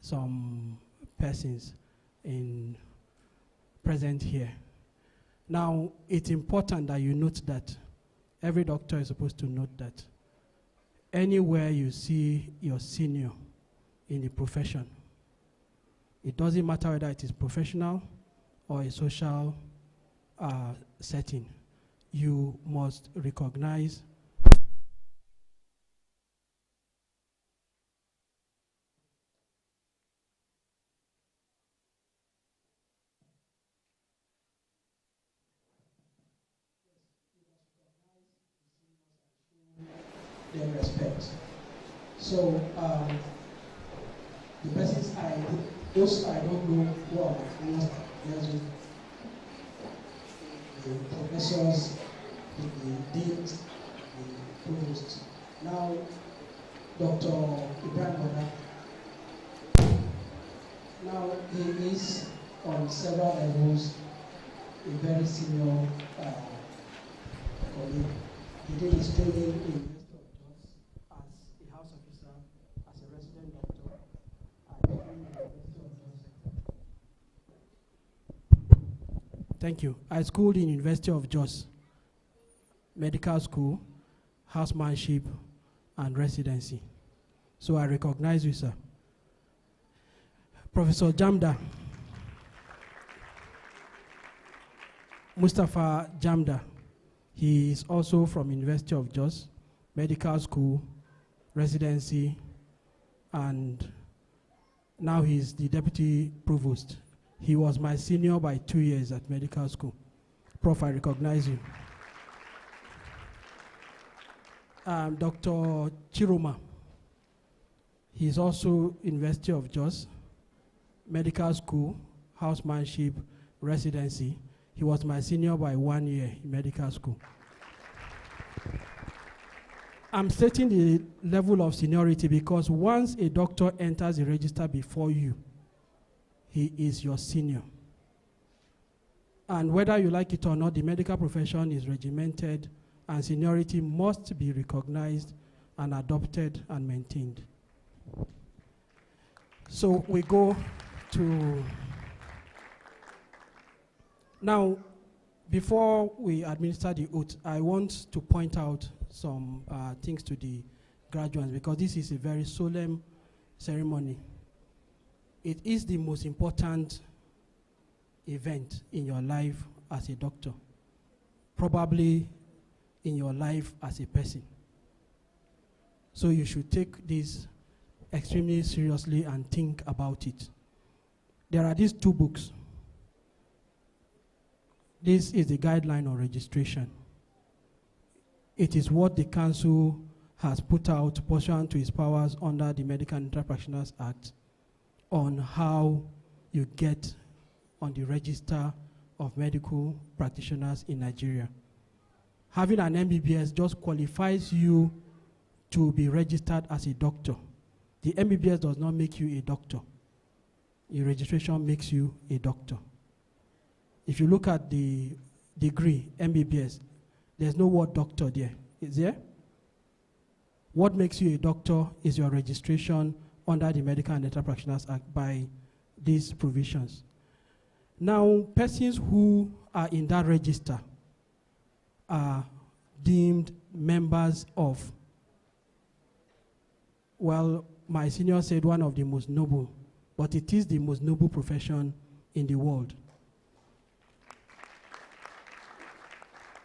some persons present here. Now, it's important that you note that every doctor is supposed to note that anywhere you see your senior in the profession, it doesn't matter whether it is professional or a social setting, you must recognize their respect. So the persons those I don't know who are the professors, the deans, the provosts. Now, Dr. Ibrahim Boda, now he is on several levels a very senior colleague. He did his training in University of Jos as a house officer, as a resident doctor at the University of Jos. Thank you. I schooled in University of Jos, medical school, housemanship, and residency. So I recognize you, sir. Professor Jamda, Mustafa Jamda. He is also from University of Jos, medical school, residency, and now he's the deputy provost. He was my senior by 2 years at medical school. Prof, I recognize you. Dr. Chiroma, he's also University of Jos, medical school, housemanship, residency. He was my senior by 1 year in medical school. I'm stating the level of seniority because once a doctor enters the register before you, he is your senior. And whether you like it or not, the medical profession is regimented and seniority must be recognized and adopted and maintained. So we go to now, before we administer the oath, I want to point out some things to the graduates because this is a very solemn ceremony. It is the most important event in your life as a doctor, probably in your life as a person. So you should take this extremely seriously and think about it. There are these 2 books. This is the guideline on registration. It is what the council has put out pursuant to its powers under the Medical and Dental Practitioners Act on how you get on the register of medical practitioners in Nigeria. Having an MBBS just qualifies you to be registered as a doctor. The MBBS does not make you a doctor. Your registration makes you a doctor. If you look at the degree, MBBS, there's no word doctor there. Is there? What makes you a doctor is your registration under the Medical and Dental Practitioners Act by these provisions. Now, persons who are in that register are deemed members of, well, my senior said one of the most noble, but it is the most noble profession in the world.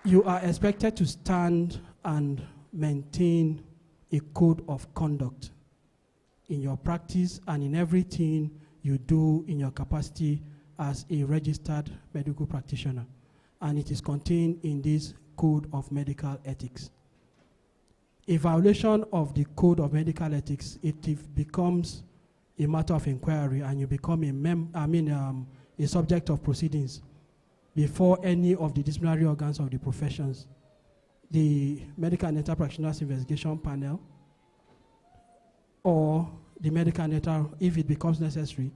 You are expected to stand and maintain a code of conduct in your practice and in everything you do in your capacity as a registered medical practitioner. And it is contained in this Code of Medical Ethics. A violation of the Code of Medical Ethics, it becomes a matter of inquiry and you become a subject of proceedings before any of the disciplinary organs of the professions, the Medical and Dental Practitioners Investigation Panel, or the Medical and Dental, if it becomes necessary,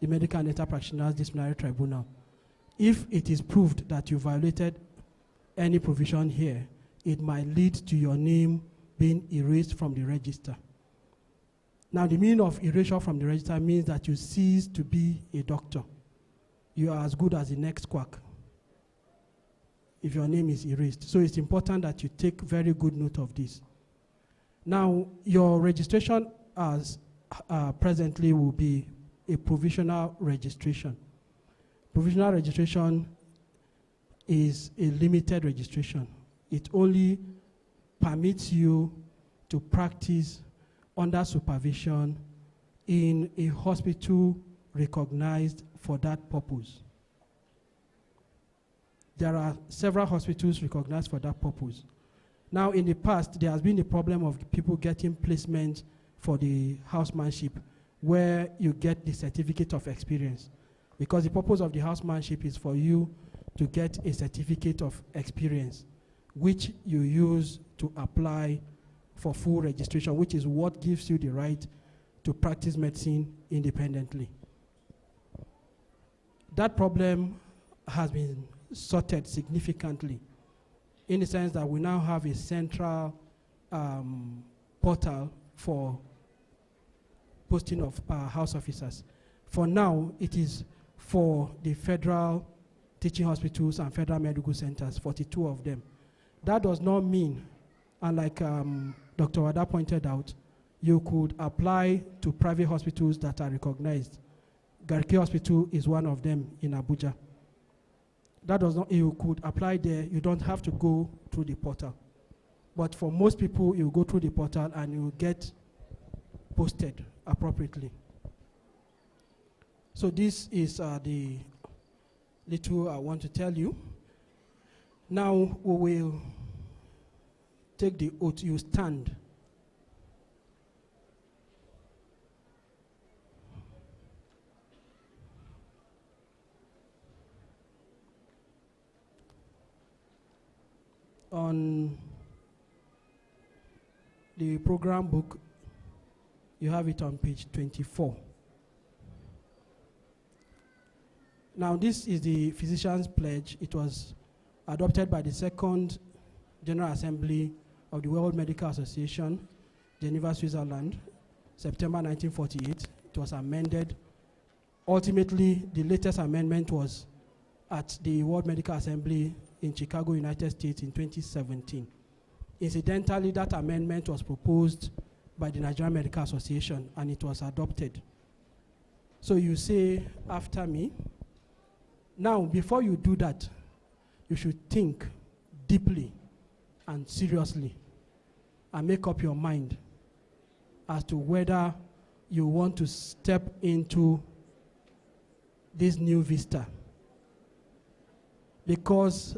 the Medical and Dental Practitioners Disciplinary Tribunal. If it is proved that you violated any provision here, it might lead to your name being erased from the register. Now, the meaning of erasure from the register means that you cease to be a doctor. You are as good as the next quack if your name is erased. So it's important that you take very good note of this. Now, your registration as presently will be a provisional registration. Provisional registration is a limited registration. It only permits you to practice under supervision in a hospital recognized for that purpose. There are several hospitals recognized for that purpose. Now, in the past, there has been a problem of people getting placement for the housemanship where you get the certificate of experience. Because the purpose of the housemanship is for you to get a certificate of experience, which you use to apply for full registration, which is what gives you the right to practice medicine independently. That problem has been sorted significantly in the sense that we now have a central portal for posting of house officers. For now, it is for the federal teaching hospitals and federal medical centers, 42 of them. That does not mean, and like Dr. Wada pointed out, you could apply to private hospitals that are recognized. Garki Hospital is one of them in Abuja. That does not, you could apply there, you don't have to go through the portal. But for most people, you go through the portal and you get posted appropriately. So this is the little I want to tell you. Now we will take the oath. You stand. On the program book, you have it on page 24. Now, this is the Physician's Pledge. It was adopted by the Second General Assembly of the World Medical Association, Geneva, Switzerland, September 1948. It was amended. Ultimately, the latest amendment was at the World Medical Assembly in Chicago, United States in 2017. Incidentally, that amendment was proposed by the Nigerian Medical Association and it was adopted. So you say after me. Now, before you do that, you should think deeply and seriously and make up your mind as to whether you want to step into this new vista. Because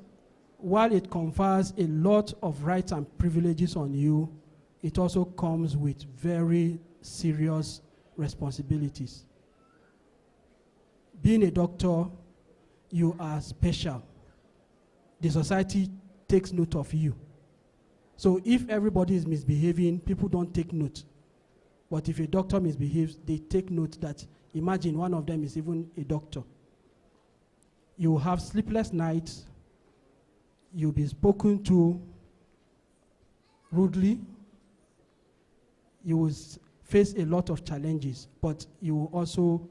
while it confers a lot of rights and privileges on you, it also comes with very serious responsibilities. Being a doctor, you are special. The society takes note of you. So if everybody is misbehaving, people don't take note. But if a doctor misbehaves, they take note that, imagine one of them is even a doctor. You will have sleepless nights. You'll be spoken to rudely. You will face a lot of challenges, but you will also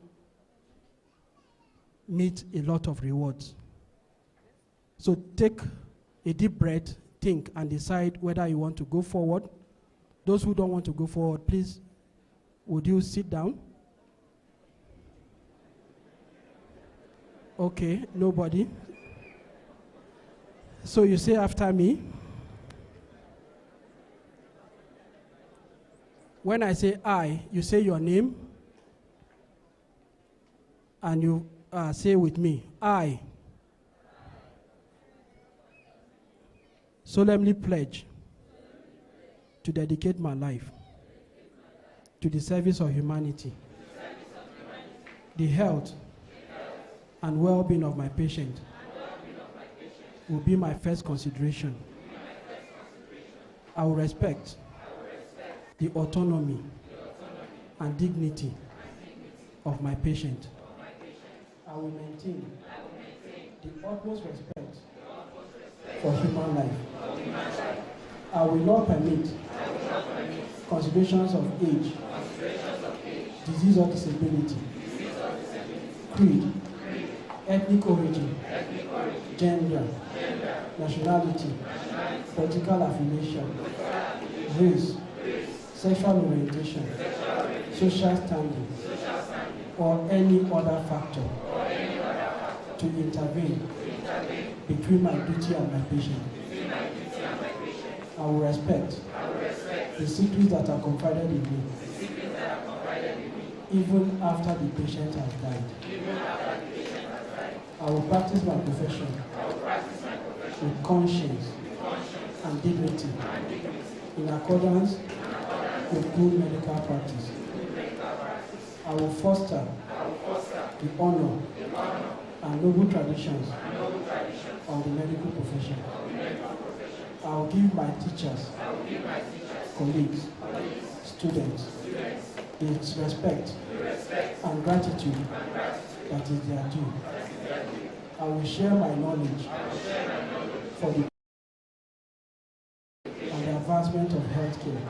meet a lot of rewards. So take a deep breath, think, and decide whether you want to go forward. Those who don't want to go forward, please, would you sit down? Okay, nobody. So you say after me. When I say I, you say your name. And you say with me, I solemnly pledge to dedicate my life to the service of humanity, the health and well-being of my patient will be my first consideration. I will respect the autonomy and dignity of my patient. I will maintain the utmost respect for human life. I will not permit considerations of age, disease or disability, creed, ethnic origin, gender, nationality, political affiliation, race, sexual orientation, social standing, or any other factor to intervene between my duty and my patient. I will respect the secrets that are confided in me, even after the patient has died. I will practice my profession with conscience and dignity in accordance with good medical practice. I will foster the honor and noble traditions of the medical profession. I will give my teachers, colleagues, students, the respect and gratitude that is their due. I will share my knowledge for the and the advancement of healthcare.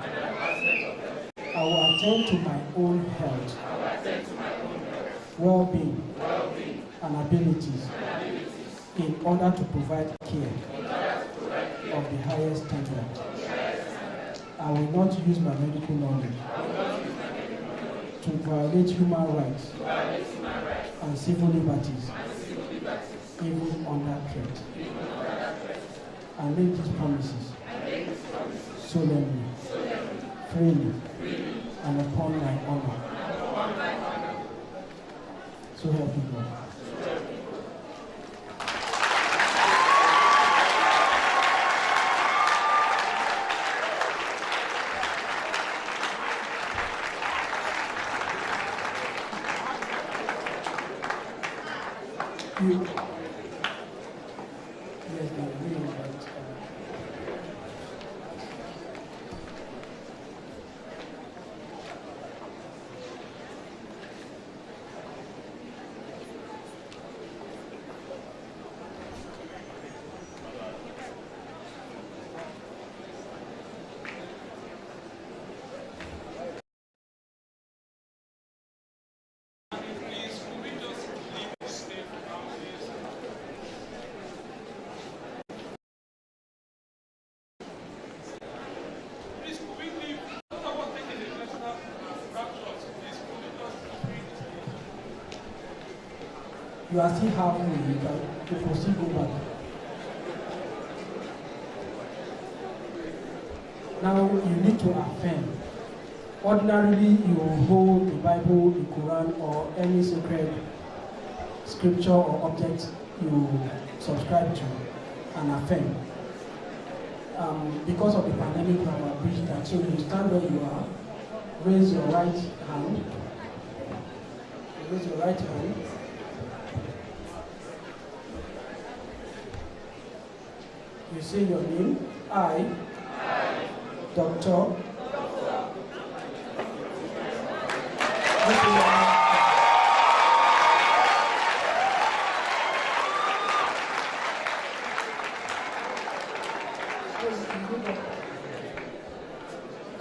I will attend to my own health, well-being, and abilities in order to provide care of the highest standard. I will not use my medical knowledge to violate human rights and civil liberties, even under threat. I make these promises solemnly, freely, and upon my honor. So help me God. You are still halfway, you can proceed, go back. Now you need to affirm. Ordinarily, you hold the Bible, the Quran, or any sacred scripture or object you subscribe to and affirm. Because of the pandemic, we have abridged that. So you stand where you are, raise your right hand. Raise your right hand. You say your name. I, Doctor.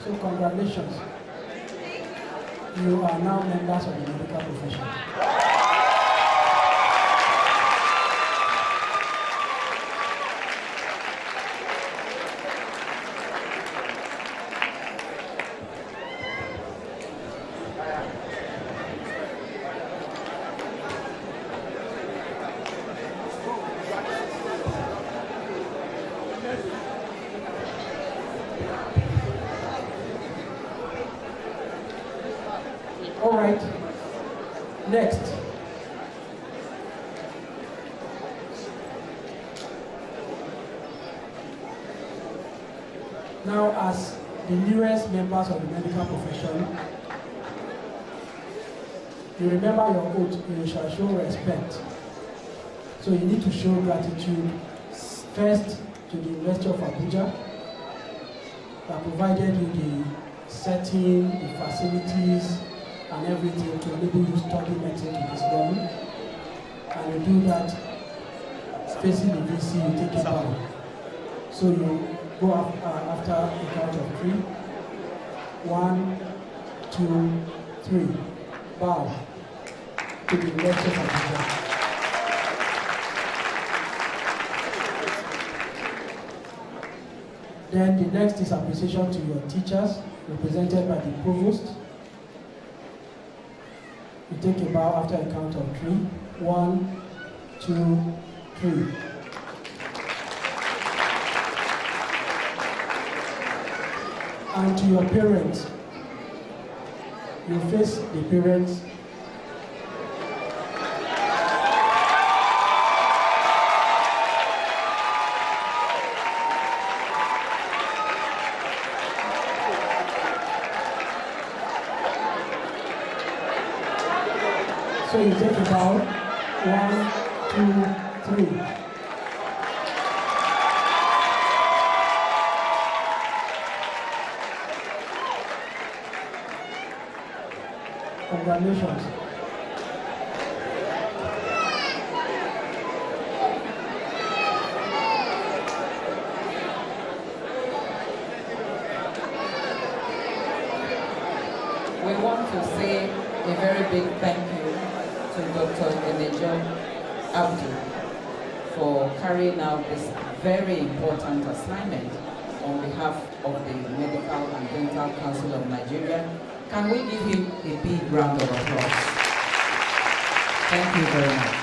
So congratulations. You are now members of the medical profession. All right. Next, Now, as the newest members of the medical profession, you remember your oath, you shall show respect. So you need to show gratitude first to the University of Abuja that provided you the setting, the facilities, and everything to enable you to study medicine to this level. And you do that facing the VC, you take a bow. So you go after a count of 3. 1, 2, 3. Bow to the University of Abuja. Then the next is appreciation to your teachers, represented by the provost. You take a bow after a count of 3. 1, 2, 3. And to your parents, you face the parents. So you take a bow. 1, 2, 3. Congratulations. We want to say a very big thank you to Dr. Enejo Abdu for carrying out this very important assignment on behalf of the Medical and Dental Council of Nigeria. Can we give him a big round of applause? Thank you very much.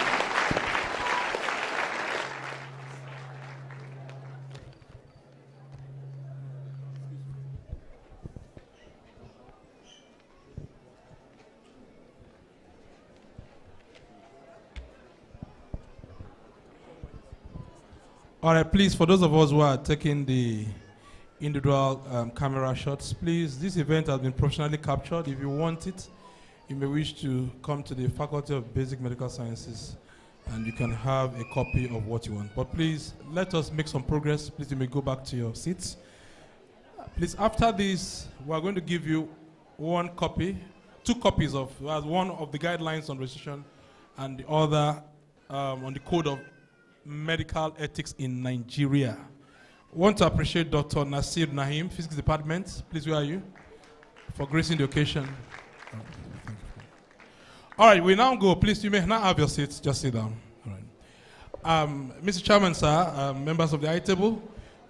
All right, please, for those of us who are taking the individual camera shots, please, this event has been professionally captured. If you want it, you may wish to come to the Faculty of Basic Medical Sciences and you can have a copy of what you want. But please, let us make some progress. Please, you may go back to your seats. Please, after this, we are going to give you 2 copies of, one of the guidelines on registration and the other on the code of medical ethics in Nigeria. I want to appreciate Dr. Nasir Naim, Physics Department. Please, where are you? For gracing the occasion. All right, we now go. Please, you may now have your seats. Just sit down. All right. Mr. Chairman, sir, members of the high table,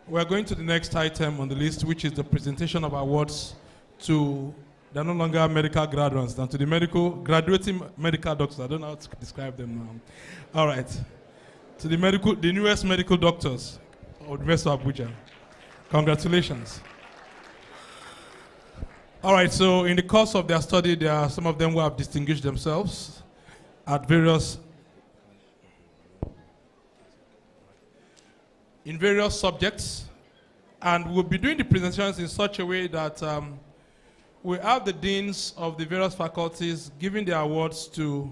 we are going to the next item on the list, which is the presentation of awards to they're no longer medical graduates, than to the graduating medical doctors. I don't know how to describe them now. All right. To the newest medical doctors of the University of Abuja. Congratulations. All right, so in the course of their study, there are some of them who have distinguished themselves in various subjects, and we'll be doing the presentations in such a way that we have the deans of the various faculties giving their awards to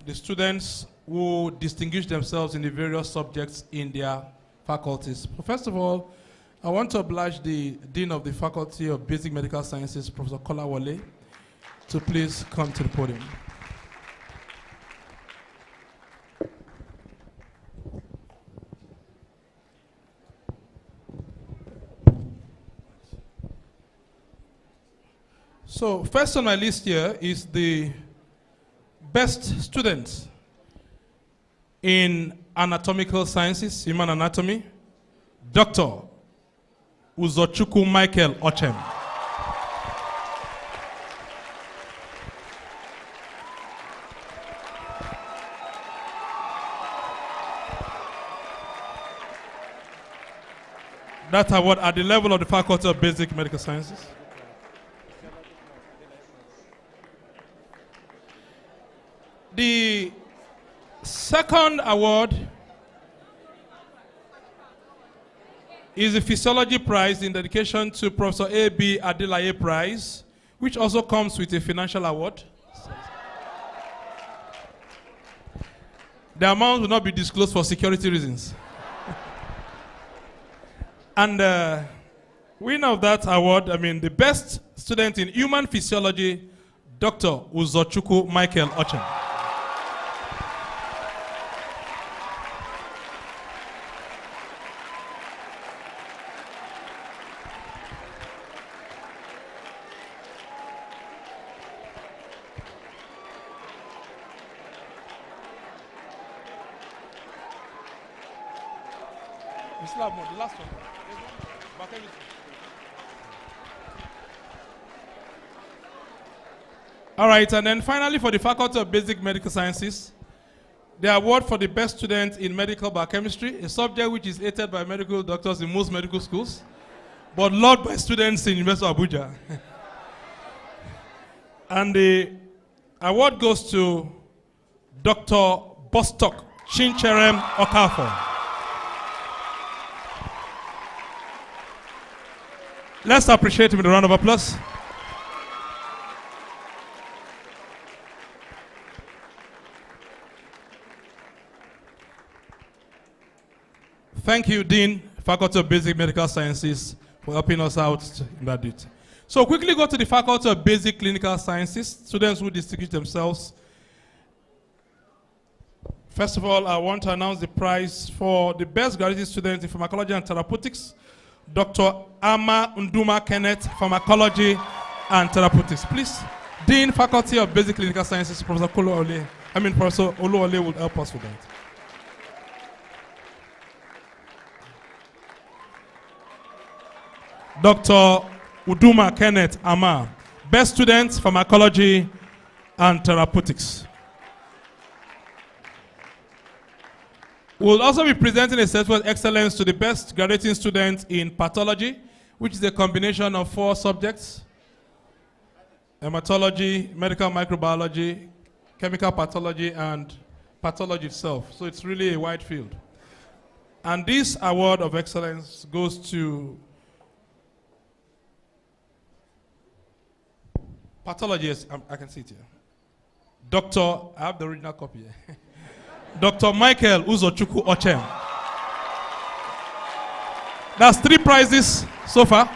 the students who distinguish themselves in the various subjects in their faculties. But first of all, I want to oblige the Dean of the Faculty of Basic Medical Sciences, Professor Kolawole, to please come to the podium. So first on my list here is the best student in anatomical sciences, human anatomy, Dr. Uzochukwu Michael Ochem. That award at the level of the Faculty of Basic Medical Sciences. The second award is the Physiology Prize in dedication to Professor A.B. Adelaye Prize, which also comes with a financial award. The amount will not be disclosed for security reasons. And winner of that award, the best student in human physiology, Dr. Uzochukwu Michael Ochem. We still have more. The last one. All right, and then finally for the Faculty of Basic Medical Sciences, the award for the best student in medical biochemistry, a subject which is hated by medical doctors in most medical schools, but loved by students in University of Abuja. And the award goes to Dr. Bostock Chincherem Okafor. Let's appreciate him with a round of applause. Thank you, Dean, Faculty of Basic Medical Sciences, for helping us out in that duty. So quickly go to the Faculty of Basic Clinical Sciences, students who distinguish themselves. First of all, I want to announce the prize for the best graduate student in pharmacology and therapeutics, Dr. Ama Nduma Kenneth, Pharmacology and Therapeutics. Please, Dean, Faculty of Basic Clinical Sciences, Professor Professor Oluole will help us with that. Dr. Uduma Kenneth Ama, Best Student, Pharmacology and Therapeutics. We'll also be presenting a certificate of excellence to the best graduating student in pathology, which is a combination of 4 subjects: hematology, medical microbiology, chemical pathology, and pathology itself. So it's really a wide field. And this award of excellence goes to pathology. Yes, I can see it here. I have the original copy here. Dr. Michael Uzochukwu Ochem. That's 3 prizes so far.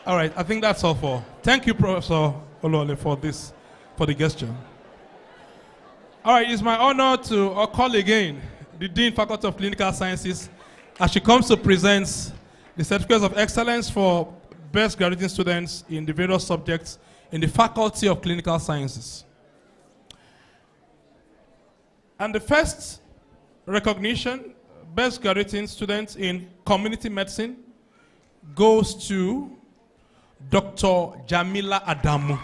All right, I think that's all for. Thank you, Professor Olole, for the gesture. All right, it's my honor to call again the Dean, Faculty of Clinical Sciences, as she comes to present the certificates of excellence for best graduating students in the various subjects in the Faculty of Clinical Sciences. And the first recognition, best graduating students in community medicine, goes to Dr. Jamila Adamu.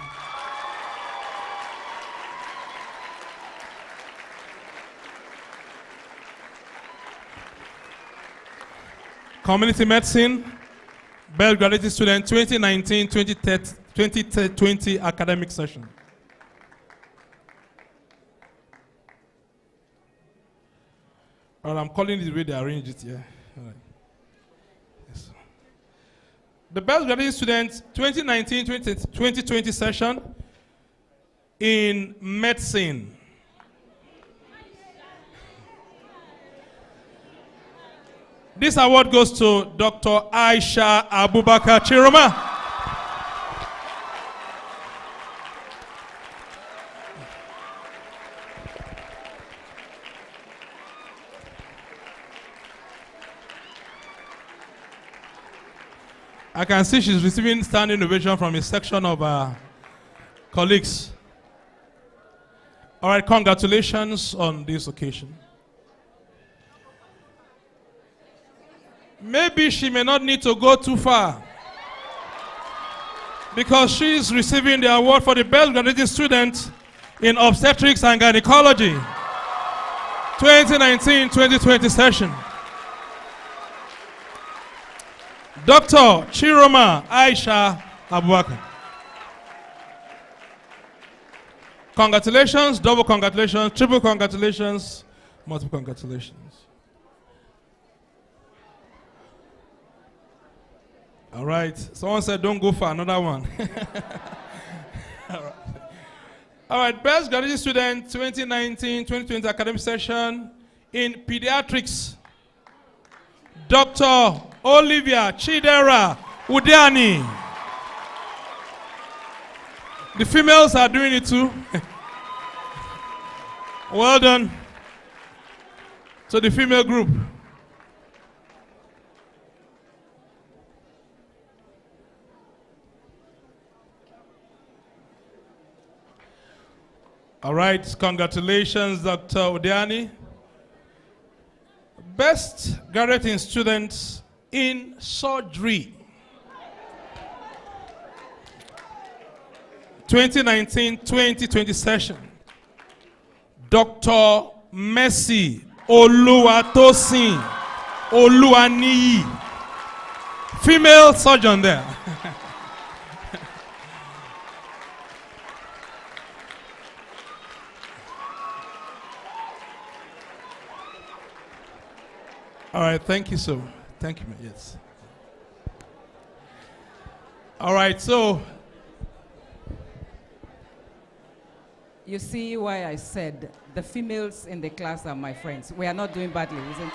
Community Medicine, Best Graduate Student 2019-2020 academic session. Well, I'm calling it the way they arranged it here. All right. Yes. The Best Graduate Student 2019-2020 session in medicine. This award goes to Dr. Aisha Abubakar Chiroma. I can see she's receiving standing ovation from a section of colleagues. All right, congratulations on this occasion. Maybe she may not need to go too far, because she is receiving the award for the best graduate student in obstetrics and gynecology 2019-2020 session. Dr. Chiroma Aisha Abubakar. Congratulations, double congratulations, triple congratulations, multiple congratulations. All right. Someone said don't go for another one. All right. Best graduate student 2019-2020 academic session in pediatrics. Dr. Olivia Chidera Udiani. The females are doing it too. Well done to the female group. All right, congratulations, Dr. Udiani. Best graduating students in surgery. 2019-2020 session. Dr. Mercy Oluwatosin Oluwaniyi. Female surgeon there. All right, thank you so. Thank you, yes. All right, so. You see why I said the females in the class are my friends. We are not doing badly, isn't it?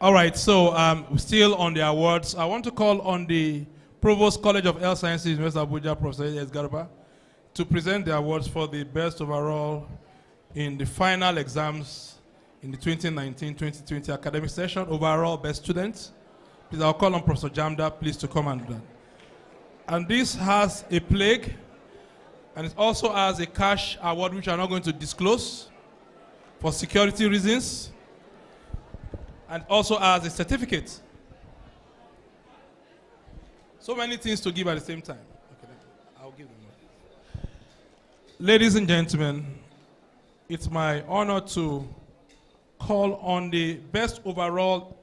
All right, so still on the awards, I want to call on the Provost College of Health Sciences, University of Abuja, Professor S. Garba, to present the awards for the best overall in the final exams in the 2019-2020 academic session, overall best students. Please, I'll call on Professor Jamda, please, to come and do that. And this has a plaque, and it also has a cash award, which I'm not going to disclose for security reasons, and also has a certificate. So many things to give at the same time. Okay, I'll give them. Ladies and gentlemen, it's my honor to call on the best overall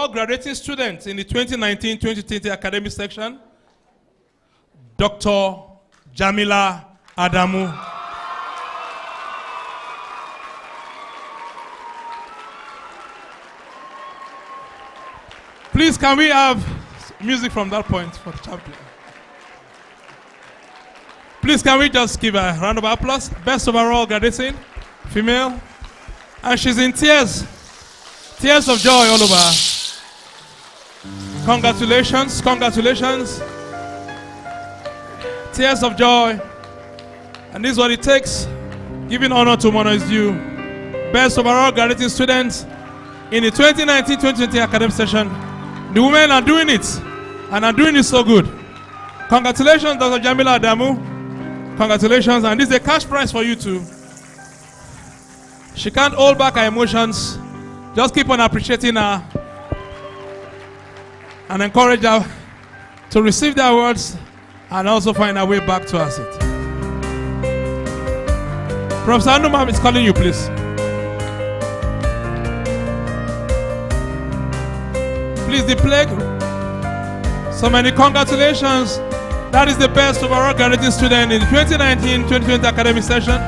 graduating student in the 2019-2020 academic section, Dr. Jamila Adamu. Please, can we have music from that point for the champion? Please, can we just give a round of applause? Best overall graduating, female. And she's in tears. Tears of joy all over her. Congratulations, congratulations. Tears of joy. And this is what it takes. Giving honor to honor is due. Best overall graduating students in the 2019-2020 academic session. The women are doing it. And are doing it so good. Congratulations, Dr. Jamila Adamu. Congratulations. And this is a cash prize for you too. She can't hold back her emotions. Just keep on appreciating her. And encourage her to receive the awards and also find her way back to her seat. Professor Anumam is calling you, please. Please, the plaque. So many congratulations. That is the best overall graduating student in the 2019-2020 academic session,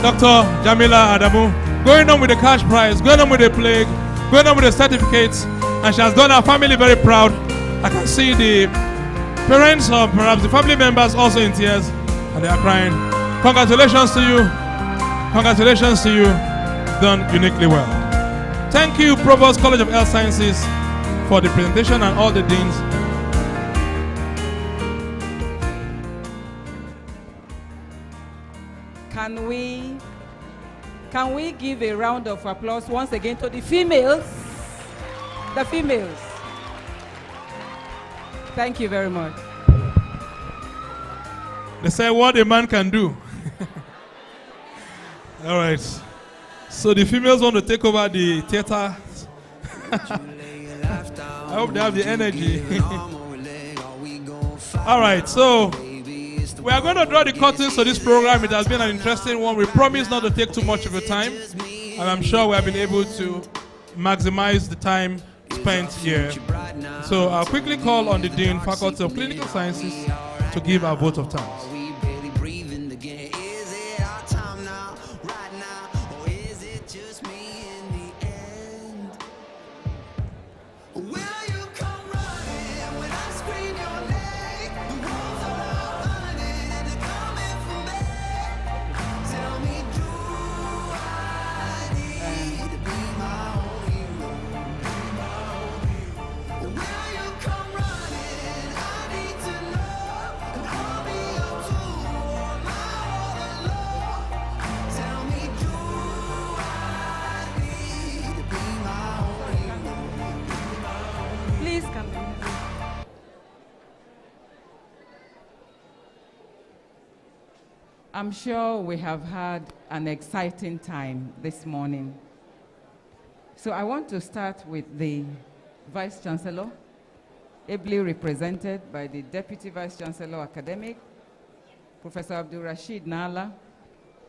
Dr. Jamila Adamu. Going on with the cash prize, going on with the plaque, going on with the certificates, and she has done her family very proud. I can see the parents or perhaps the family members also in tears, and they are crying. Congratulations to you. Congratulations to you. Done uniquely well. Thank you, Provost College of Health Sciences, for the presentation and all the deans. Can we give a round of applause once again to the females? The females. Thank you very much. They say what a man can do. All right. So the females want to take over the theater. I hope they have the energy. All right, so we are going to draw the curtains to this program. It has been an interesting one. We promise not to take too much of your time, and I'm sure we have been able to maximize the time spent here. So I'll quickly call on the Dean, Faculty of Clinical Sciences, to give our vote of thanks. I'm sure we have had an exciting time this morning. So I want to start with the Vice Chancellor, ably represented by the Deputy Vice Chancellor Academic, Professor Abdul Rashid Nala.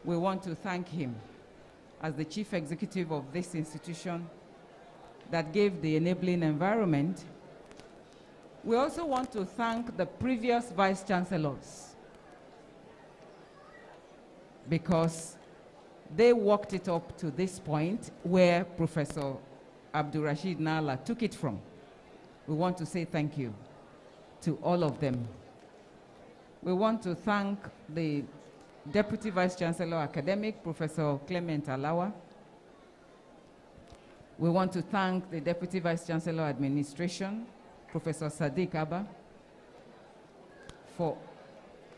We want to thank him as the Chief Executive of this institution that gave the enabling environment. We also want to thank the previous Vice Chancellors, because they walked it up to this point where Professor Abdul Rashid Nala took it from. We want to say thank you to all of them. We want to thank the Deputy Vice Chancellor Academic, Professor Clement Alawa. We want to thank the Deputy Vice Chancellor Administration, Professor Sadiq Abba, for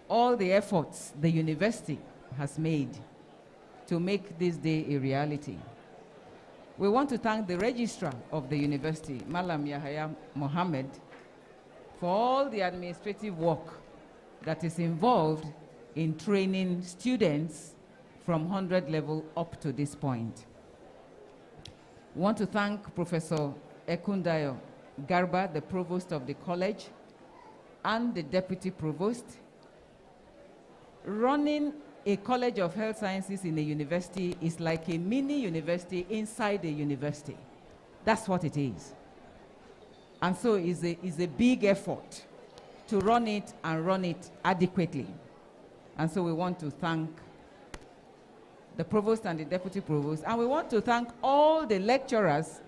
all the efforts the university has made to make this day a reality. We want to thank the Registrar of the University, Malam Yahya Mohammed, for all the administrative work that is involved in training students from 100 level up to this point. We want to thank Professor Ekundayo Garba, the Provost of the college, and the Deputy Provost. Running a College of Health Sciences in a university is like a mini university inside a university. That's what it is. And so it's a big effort to run it and run it adequately. And so we want to thank the Provost and the Deputy Provost, and we want to thank all the lecturers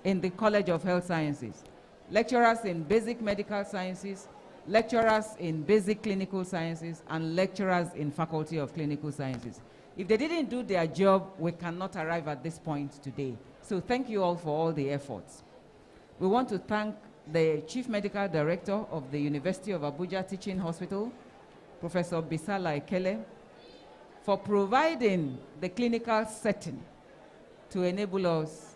in the College of Health Sciences, lecturers in basic medical sciences, lecturers in basic clinical sciences, and lecturers in Faculty of Clinical Sciences. If they didn't do their job, we cannot arrive at this point today. So thank you all for all the efforts. We want to thank the Chief Medical Director of the University of Abuja Teaching Hospital, Professor Bisala Ekele, for providing the clinical setting to enable us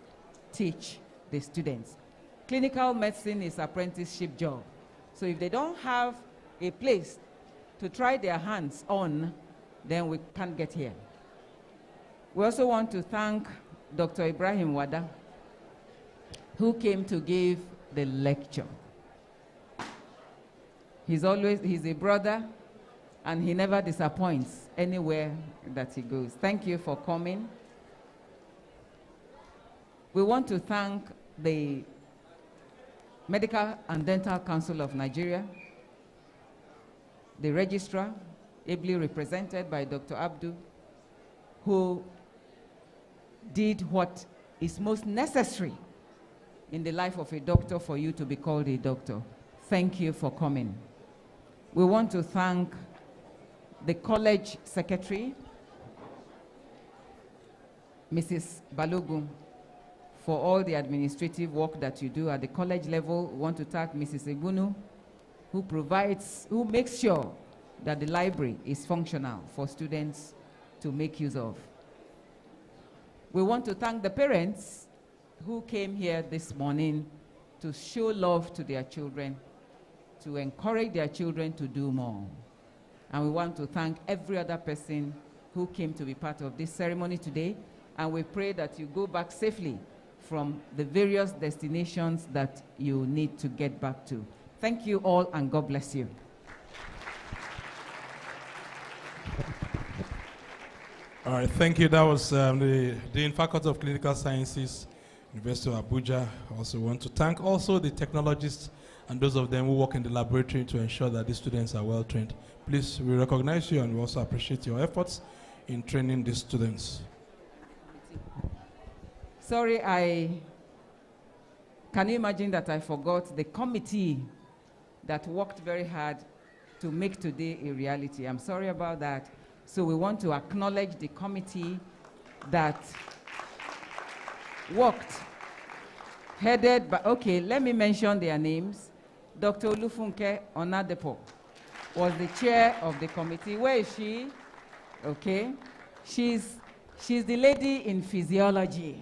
teach the students. Clinical medicine is apprenticeship job. So if they don't have a place to try their hands on, then we can't get here. We also want to thank Dr. Ibrahim Wada, who came to give the lecture. He's a brother, and he never disappoints anywhere that he goes. Thank you for coming. We want to thank the Medical and Dental Council of Nigeria, the registrar, ably represented by Dr. Abdu, who did what is most necessary in the life of a doctor for you to be called a doctor. Thank you for coming. We want to thank the college secretary, Mrs. Balogun, for all the administrative work that you do at the college level. We want to thank Mrs. Egunu, who makes sure that the library is functional for students to make use of. We want to thank the parents who came here this morning to show love to their children, to encourage their children to do more. And we want to thank every other person who came to be part of this ceremony today. And we pray that you go back safely from the various destinations that you need to get back to. Thank you all, and God bless you. All right, thank you. That was the Dean Faculty of Clinical Sciences, University of Abuja. I also want to thank also the technologists and those of them who work in the laboratory to ensure that these students are well trained. Please, we recognize you and we also appreciate your efforts in training these students. Sorry, can you imagine that I forgot the committee that worked very hard to make today a reality? I'm sorry about that. So we want to acknowledge the committee that worked, headed by, okay, let me mention their names. Dr. Olufunke Onadepo was the chair of the committee. Where is she? Okay. She's the lady in physiology,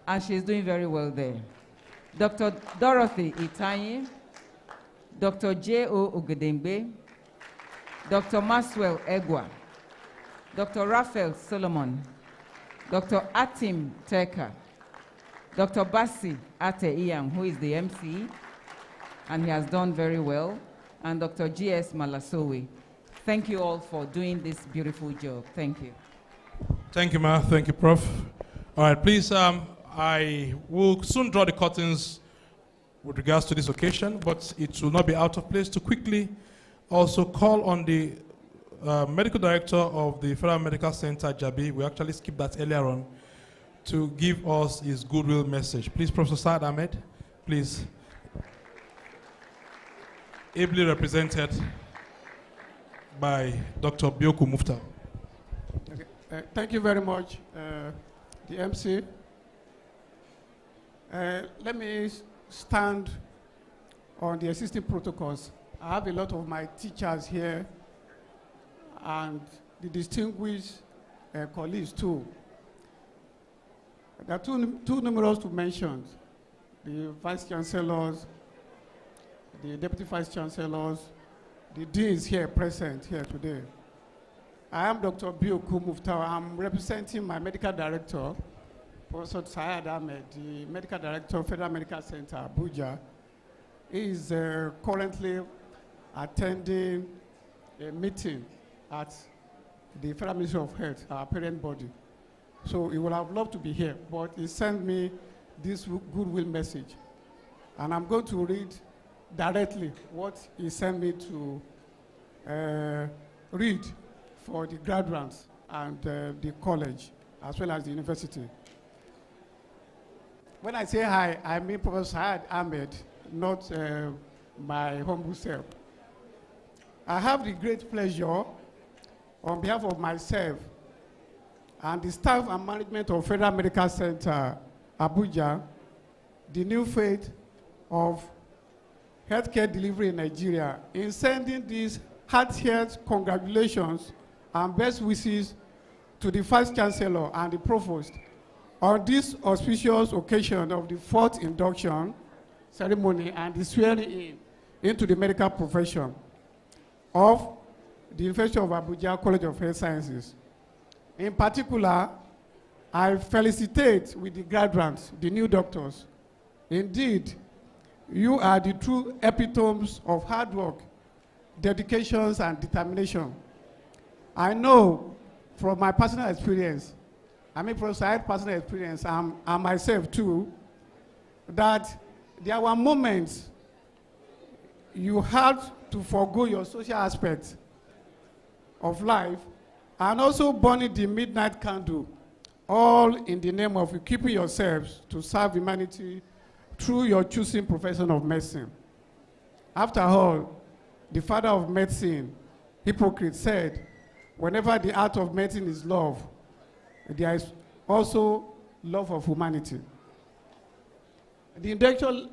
and she's doing very well there. Dr. Dorothy Itanyi, Dr. J.O. Ogedengbe, Dr. Maxwell Egwa, Dr. Raphael Solomon, Dr. Atim Teka, Dr. Basi Ate Iyang, who is the MC, and he has done very well, and Dr. G.S. Malasowe. Thank you all for doing this beautiful job. Thank you. Thank you, Ma. Thank you, Prof. All right, please, I will soon draw the curtains with regards to this occasion, but it will not be out of place to quickly also call on the medical director of the Federal Medical Center, Jabi. We actually skipped that earlier on, to give us his goodwill message. Please, Professor Saad Ahmed, please. Ably represented by Dr. Bioku Mufta. Okay. Thank you very much, the MC. Let me stand on the existing protocols. I have a lot of my teachers here and the distinguished colleagues too. There are too numerous to mention. The vice chancellors, the deputy vice chancellors, the deans here present here today. I am Dr. Bioku Mufta. I'm representing my medical director, Professor Saad Ahmed, the medical director of Federal Medical Center, Abuja. He is currently attending a meeting at the Federal Ministry of Health, our parent body. So he would have loved to be here, but he sent me this goodwill message. And I'm going to read directly what he sent me to read for the graduates and the college, as well as the university. When I say hi, I mean Professor Saad Ahmed, not my humble self. I have the great pleasure, on behalf of myself and the staff and management of Federal Medical Center, Abuja, the new face of healthcare delivery in Nigeria, in sending these heartiest congratulations and best wishes to the Vice Chancellor and the Provost on this auspicious occasion of the 4th induction ceremony and the swearing in into the medical profession of the University of Abuja College of Health Sciences. In particular, I felicitate with the graduates, the new doctors. Indeed, you are the true epitomes of hard work, dedications, and determination. I know from my personal experience, I mean from side personal experience, and myself too, that there were moments you had to forgo your social aspects of life and also burning the midnight candle, all in the name of equipping yourselves to serve humanity through your choosing profession of medicine. After all, the father of medicine, Hippocrates, said, whenever the art of medicine is love, there is also love of humanity. The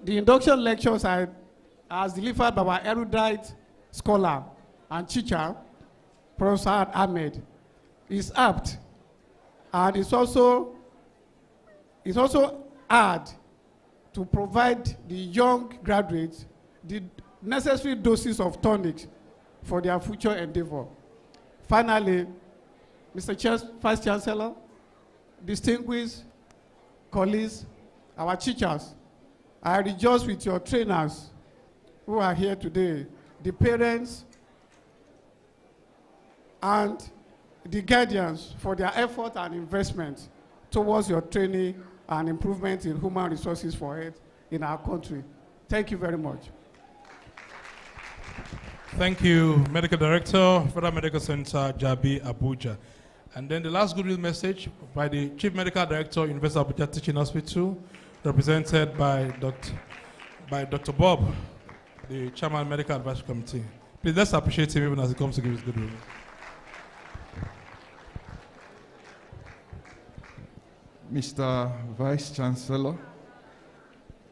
induction lectures are as delivered by our erudite scholar and teacher, Professor Ahmed, is apt, and it's also hard to provide the young graduates the necessary doses of tonics for their future endeavor. Finally, Mr. Vice Chancellor, distinguished colleagues, our teachers. I rejoice with your trainers who are here today, the parents, and the guardians for their effort and investment towards your training and improvement in human resources for health in our country. Thank you very much. Thank you, Medical Director, Federal Medical Center, Jabi, Abuja. And then the last goodwill message by the Chief Medical Director, University of Abuja Teaching Hospital, represented by Dr. Bob, the Chairman Medical Advisory Committee. Please let's appreciate him even as he comes to give his goodwill. Mr. Vice Chancellor,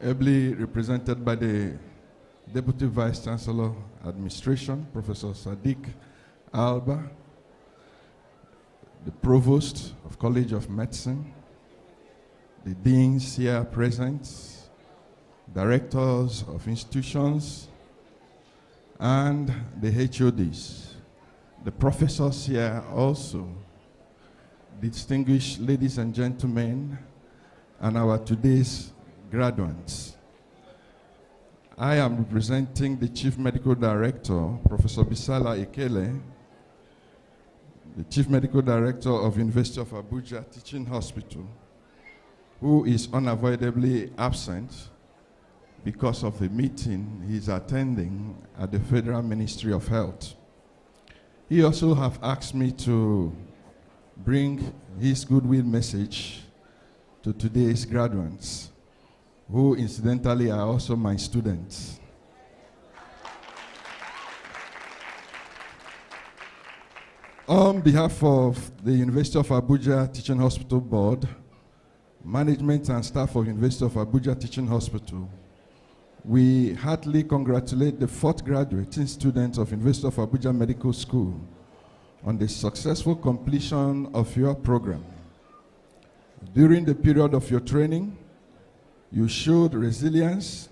ably represented by the Deputy Vice Chancellor Administration, Professor Sadiq Alba, the Provost of College of Medicine, the deans here present, directors of institutions, and the HODs, the professors here also, distinguished ladies and gentlemen, and our today's graduates. I am representing the Chief Medical Director, Professor Bisala Ekele, the Chief Medical Director of University of Abuja Teaching Hospital, who is unavoidably absent because of the meeting he's attending at the Federal Ministry of Health. He also have asked me to bring his goodwill message to today's graduates, who incidentally are also my students. On behalf of the University of Abuja Teaching Hospital Board, management and staff of University of Abuja Teaching Hospital, we heartily congratulate the fourth graduating students of University of Abuja Medical School on the successful completion of your program. During the period of your training, you showed resilience,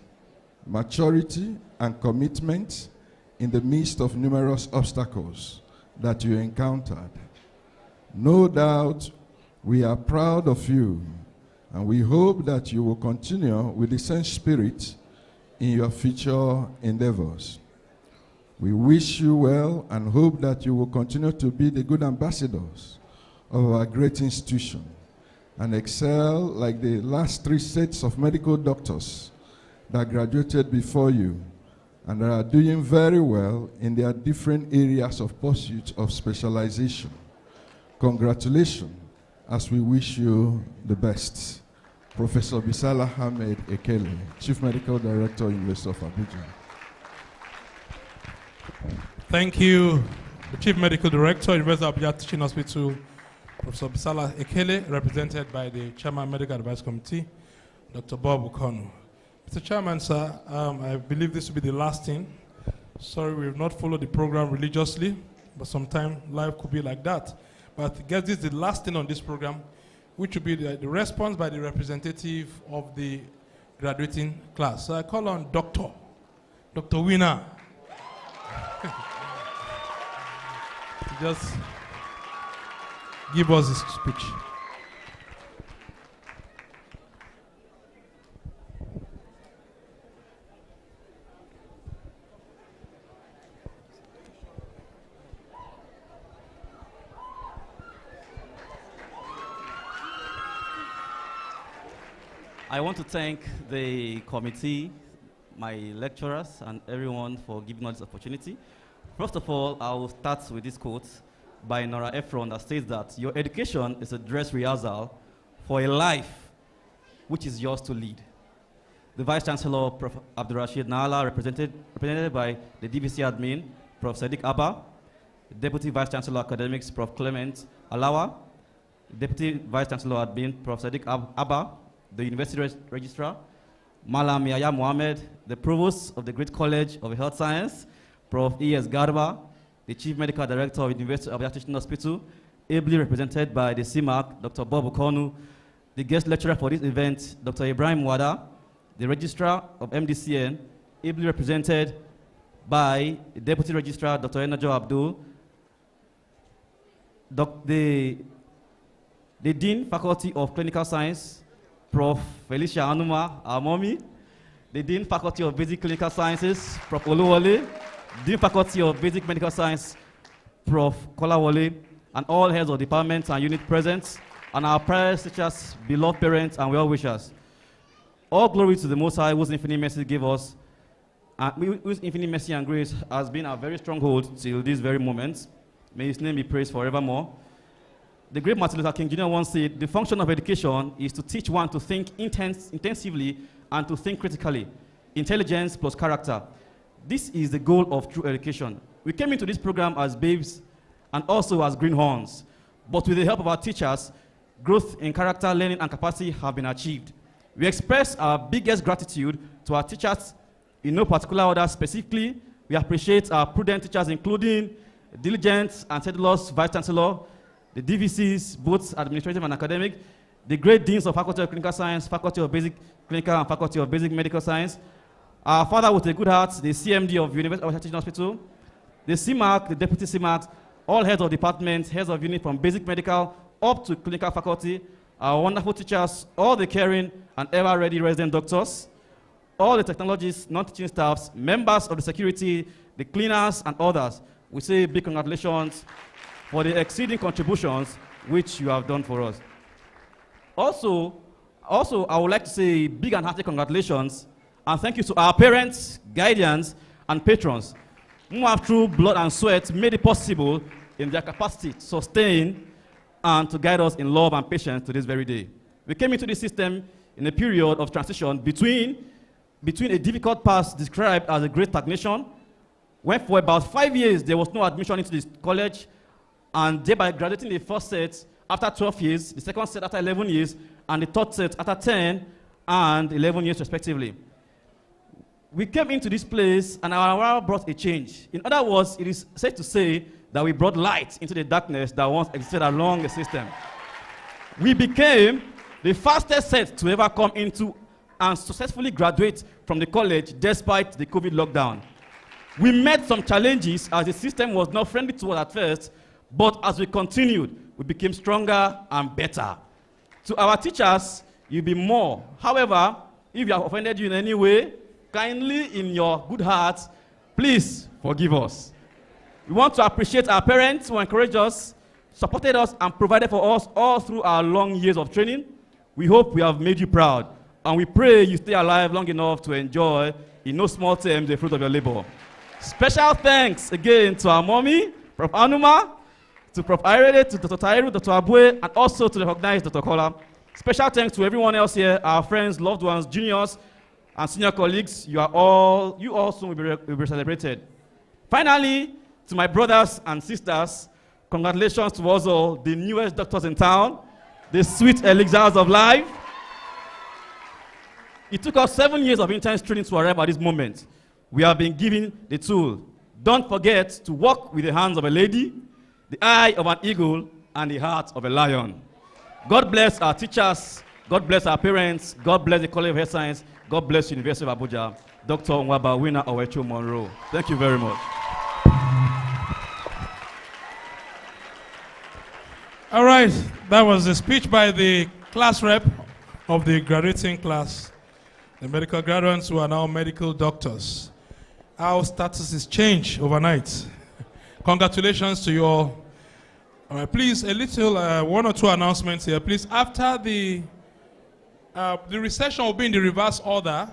maturity, and commitment in the midst of numerous obstacles that you encountered. No doubt, we are proud of you, and we hope that you will continue with the same spirit in your future endeavors. We wish you well and hope that you will continue to be the good ambassadors of our great institution and excel like the last three sets of medical doctors that graduated before you and are doing very well in their different areas of pursuit of specialization. Congratulations, as we wish you the best. Professor Bisala Ahmed Ekele, Chief Medical Director, University of Abuja. Thank you, the Chief Medical Director, University of Abuja Teaching Hospital, Professor Bisala Ekele, represented by the Chairman Medical Advice Committee, Dr. Bob Okonu. Mr. Chairman, sir, I believe this will be the last thing. Sorry, we have not followed the program religiously, but sometimes life could be like that. But I guess this is the last thing on this program, which will be the response by the representative of the graduating class. So I call on Dr. Winner. Just give us his speech. I want to thank the committee, my lecturers, and everyone for giving us this opportunity. First of all, I will start with this quote by Nora Ephron that states that your education is a dress rehearsal for a life which is yours to lead. The Vice Chancellor, Prof. Abdurrashid Nala, represented by the DVC admin, Prof. Sadiq Abba, Deputy Vice Chancellor Academics, Prof. Clement Alawa, Deputy Vice Chancellor admin, Prof. Sadiq Abba, the University Registrar, Malam Yahya Mohammed, the Provost of the Great College of Health Science, Prof. E.S. Garba, the Chief Medical Director of the University of Abuja Teaching Hospital, ably represented by the CMAC, Dr. Bob Okonu, the guest lecturer for this event, Dr. Ibrahim Wada, the Registrar of MDCN, ably represented by the Deputy Registrar, Dr. Enajo Abdul, the Dean, Faculty of Clinical Science, Prof. Felicia Anuma, our mommy, the Dean Faculty of Basic Clinical Sciences, Prof. Oluwole, Dean Faculty of Basic Medical Science, Prof. Kolawole, and all heads of departments and unit present, and our prior teachers, beloved parents, and well-wishers. All glory to the Most High, whose infinite mercy gave us, and whose infinite mercy and grace has been our very stronghold till this very moment. May his name be praised forevermore. The great Martin Luther King Jr. once said, the function of education is to teach one to think intensively and to think critically. Intelligence plus character. This is the goal of true education. We came into this program as babes and also as greenhorns, but with the help of our teachers, growth in character, learning, and capacity have been achieved. We express our biggest gratitude to our teachers in no particular order. Specifically, we appreciate our prudent teachers, including diligent and sedulous Vice Chancellor, the DVCs, both administrative and academic, the great deans of Faculty of Clinical Science, Faculty of Basic Clinical, and Faculty of Basic Medical Science, our father with a good heart, the CMD of University of Teaching Hospital, the CMAC, the Deputy CMAC, all heads of departments, heads of unit from basic medical up to clinical faculty, our wonderful teachers, all the caring and ever-ready resident doctors, all the technologists, non-teaching staffs, members of the security, the cleaners, and others. We say big congratulations for the exceeding contributions which you have done for us. Also, I would like to say big and hearty congratulations and thank you to our parents, guardians, and patrons who have through blood and sweat made it possible in their capacity to sustain and to guide us in love and patience to this very day. We came into this system in a period of transition between a difficult past described as a great stagnation, when for about 5 years there was no admission into this college, and thereby graduating the first set after 12 years, the second set after 11 years, and the third set after 10 and 11 years respectively. We came into this place and our arrival brought a change. In other words, it is safe to say that we brought light into the darkness that once existed along the system. We became the fastest set to ever come into and successfully graduate from the college despite the COVID lockdown. We met some challenges as the system was not friendly to us at first, but as we continued, we became stronger and better. To our teachers, you'll be more. However, if we have offended you in any way, kindly in your good heart, please forgive us. We want to appreciate our parents who encouraged us, supported us, and provided for us all through our long years of training. We hope we have made you proud, and we pray you stay alive long enough to enjoy, in no small terms, the fruit of your labor. Special thanks again to our mommy, Prof. Anuma, to Prof. Irede, to Dr. Tairu, Dr. Abue, and also to the recognized Dr. Kola. Special thanks to everyone else here, our friends, loved ones, juniors, and senior colleagues. You all soon will be celebrated. Finally, to my brothers and sisters, congratulations to us all, the newest doctors in town, the sweet elixirs of life. It took us 7 years of intense training to arrive at this moment. We have been given the tool. Don't forget to walk with the hands of a lady, the eye of an eagle, and the heart of a lion. God bless our teachers. God bless our parents. God bless the College of Health Science. God bless University of Abuja. Dr. Nwaba Winner Owecho Monroe. Thank you very much. All right, that was a speech by the class rep of the graduating class, the medical graduates who are now medical doctors. Our status is changed overnight. Congratulations to you all. All right, please, a little, one or two announcements here. Please, after the recession will be in the reverse order.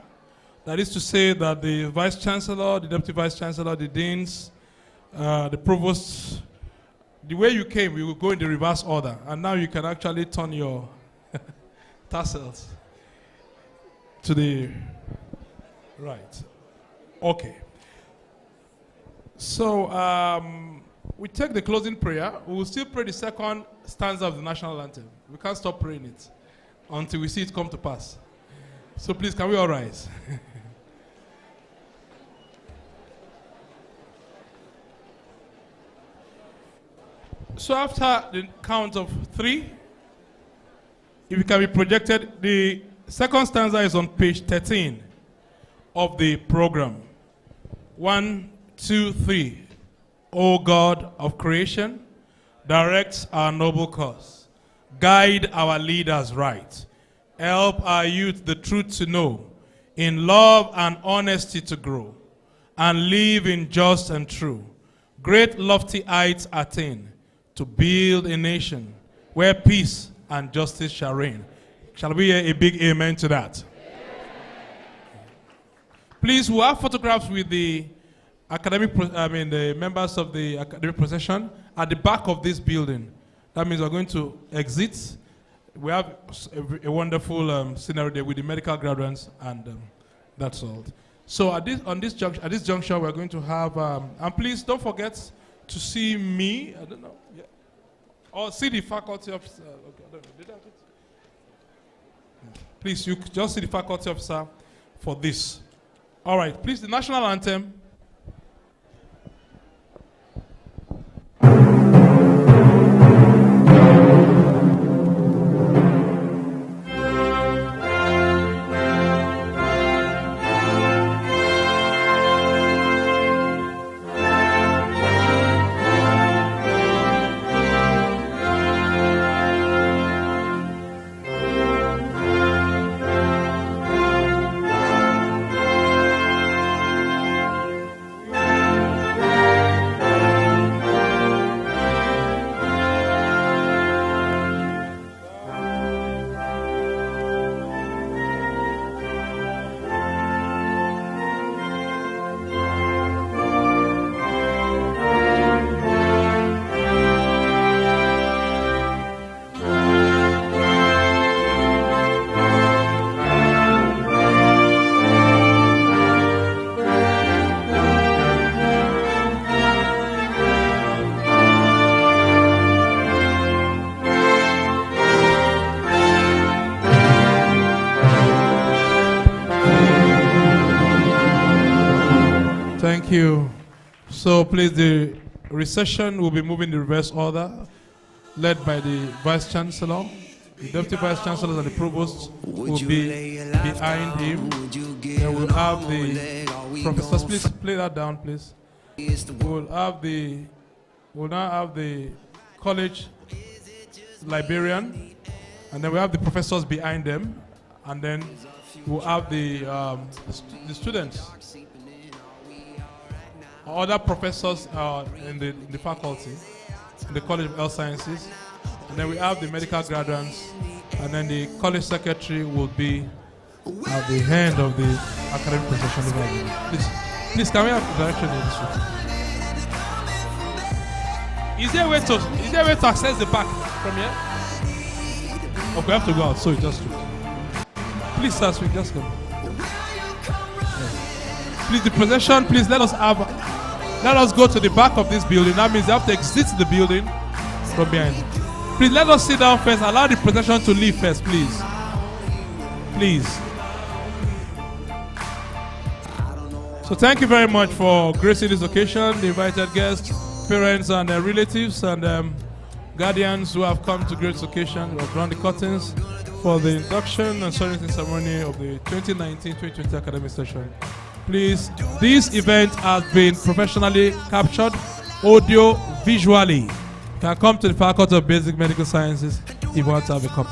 That is to say that the Vice Chancellor, the Deputy Vice Chancellor, the Deans, the Provosts, the way you came, we will go in the reverse order. And now you can actually turn your tassels to the right. Okay. So we take the closing prayer. We will still pray the second stanza of the national anthem. We can't stop praying it until we see it come to pass. So please, can we all rise? So after the count of 3, if it can be projected, the second stanza is on page 13 of the program. 1, 2, 3. O God of creation, direct our noble cause. Guide our leaders right. Help our youth the truth to know, in love and honesty to grow, and live in just and true. Great lofty heights attain, to build a nation where peace and justice shall reign. Shall we hear a big amen to that? Please, we have photographs with the the members of the academic procession at the back of this building. That means we're going to exit. We have a wonderful scenario there with the medical graduates, and that's all. So at this juncture, we're going to have, and please don't forget to see me. I don't know, yeah, or see the faculty officer. Okay, I don't know. Did I have it? Please, you just see the faculty officer for this. All right, please, the national anthem. Thank you. So please, the recession will be moving in reverse order, led by the Vice Chancellor. The Deputy Vice Chancellors and the Provosts will be behind him. Then we'll have the professors. Please play that down, please. We'll now have the college librarian, and then we have the professors behind them, and then we'll have the students. Other professors in the faculty, in the College of Health Sciences, and then we have the medical graduates, and then the college secretary will be at the end of the academic procession. Please, can we have the direction in this way? Is there a way to access the back from here? Okay, we have to go out, so just please, sir, we just come. Please, the procession, please let us go to the back of this building. That means they have to exit the building from behind. Please let us sit down first. Allow the procession to leave first, please. Please. So thank you very much for gracing this occasion, the invited guests, parents and relatives and guardians who have come to grace this occasion, who have drawn the curtains for the induction and ceremony of the 2019-2020 academic session. Please, this event has been professionally captured audio visually. You can come to the Faculty of Basic Medical Sciences if you want to have a copy.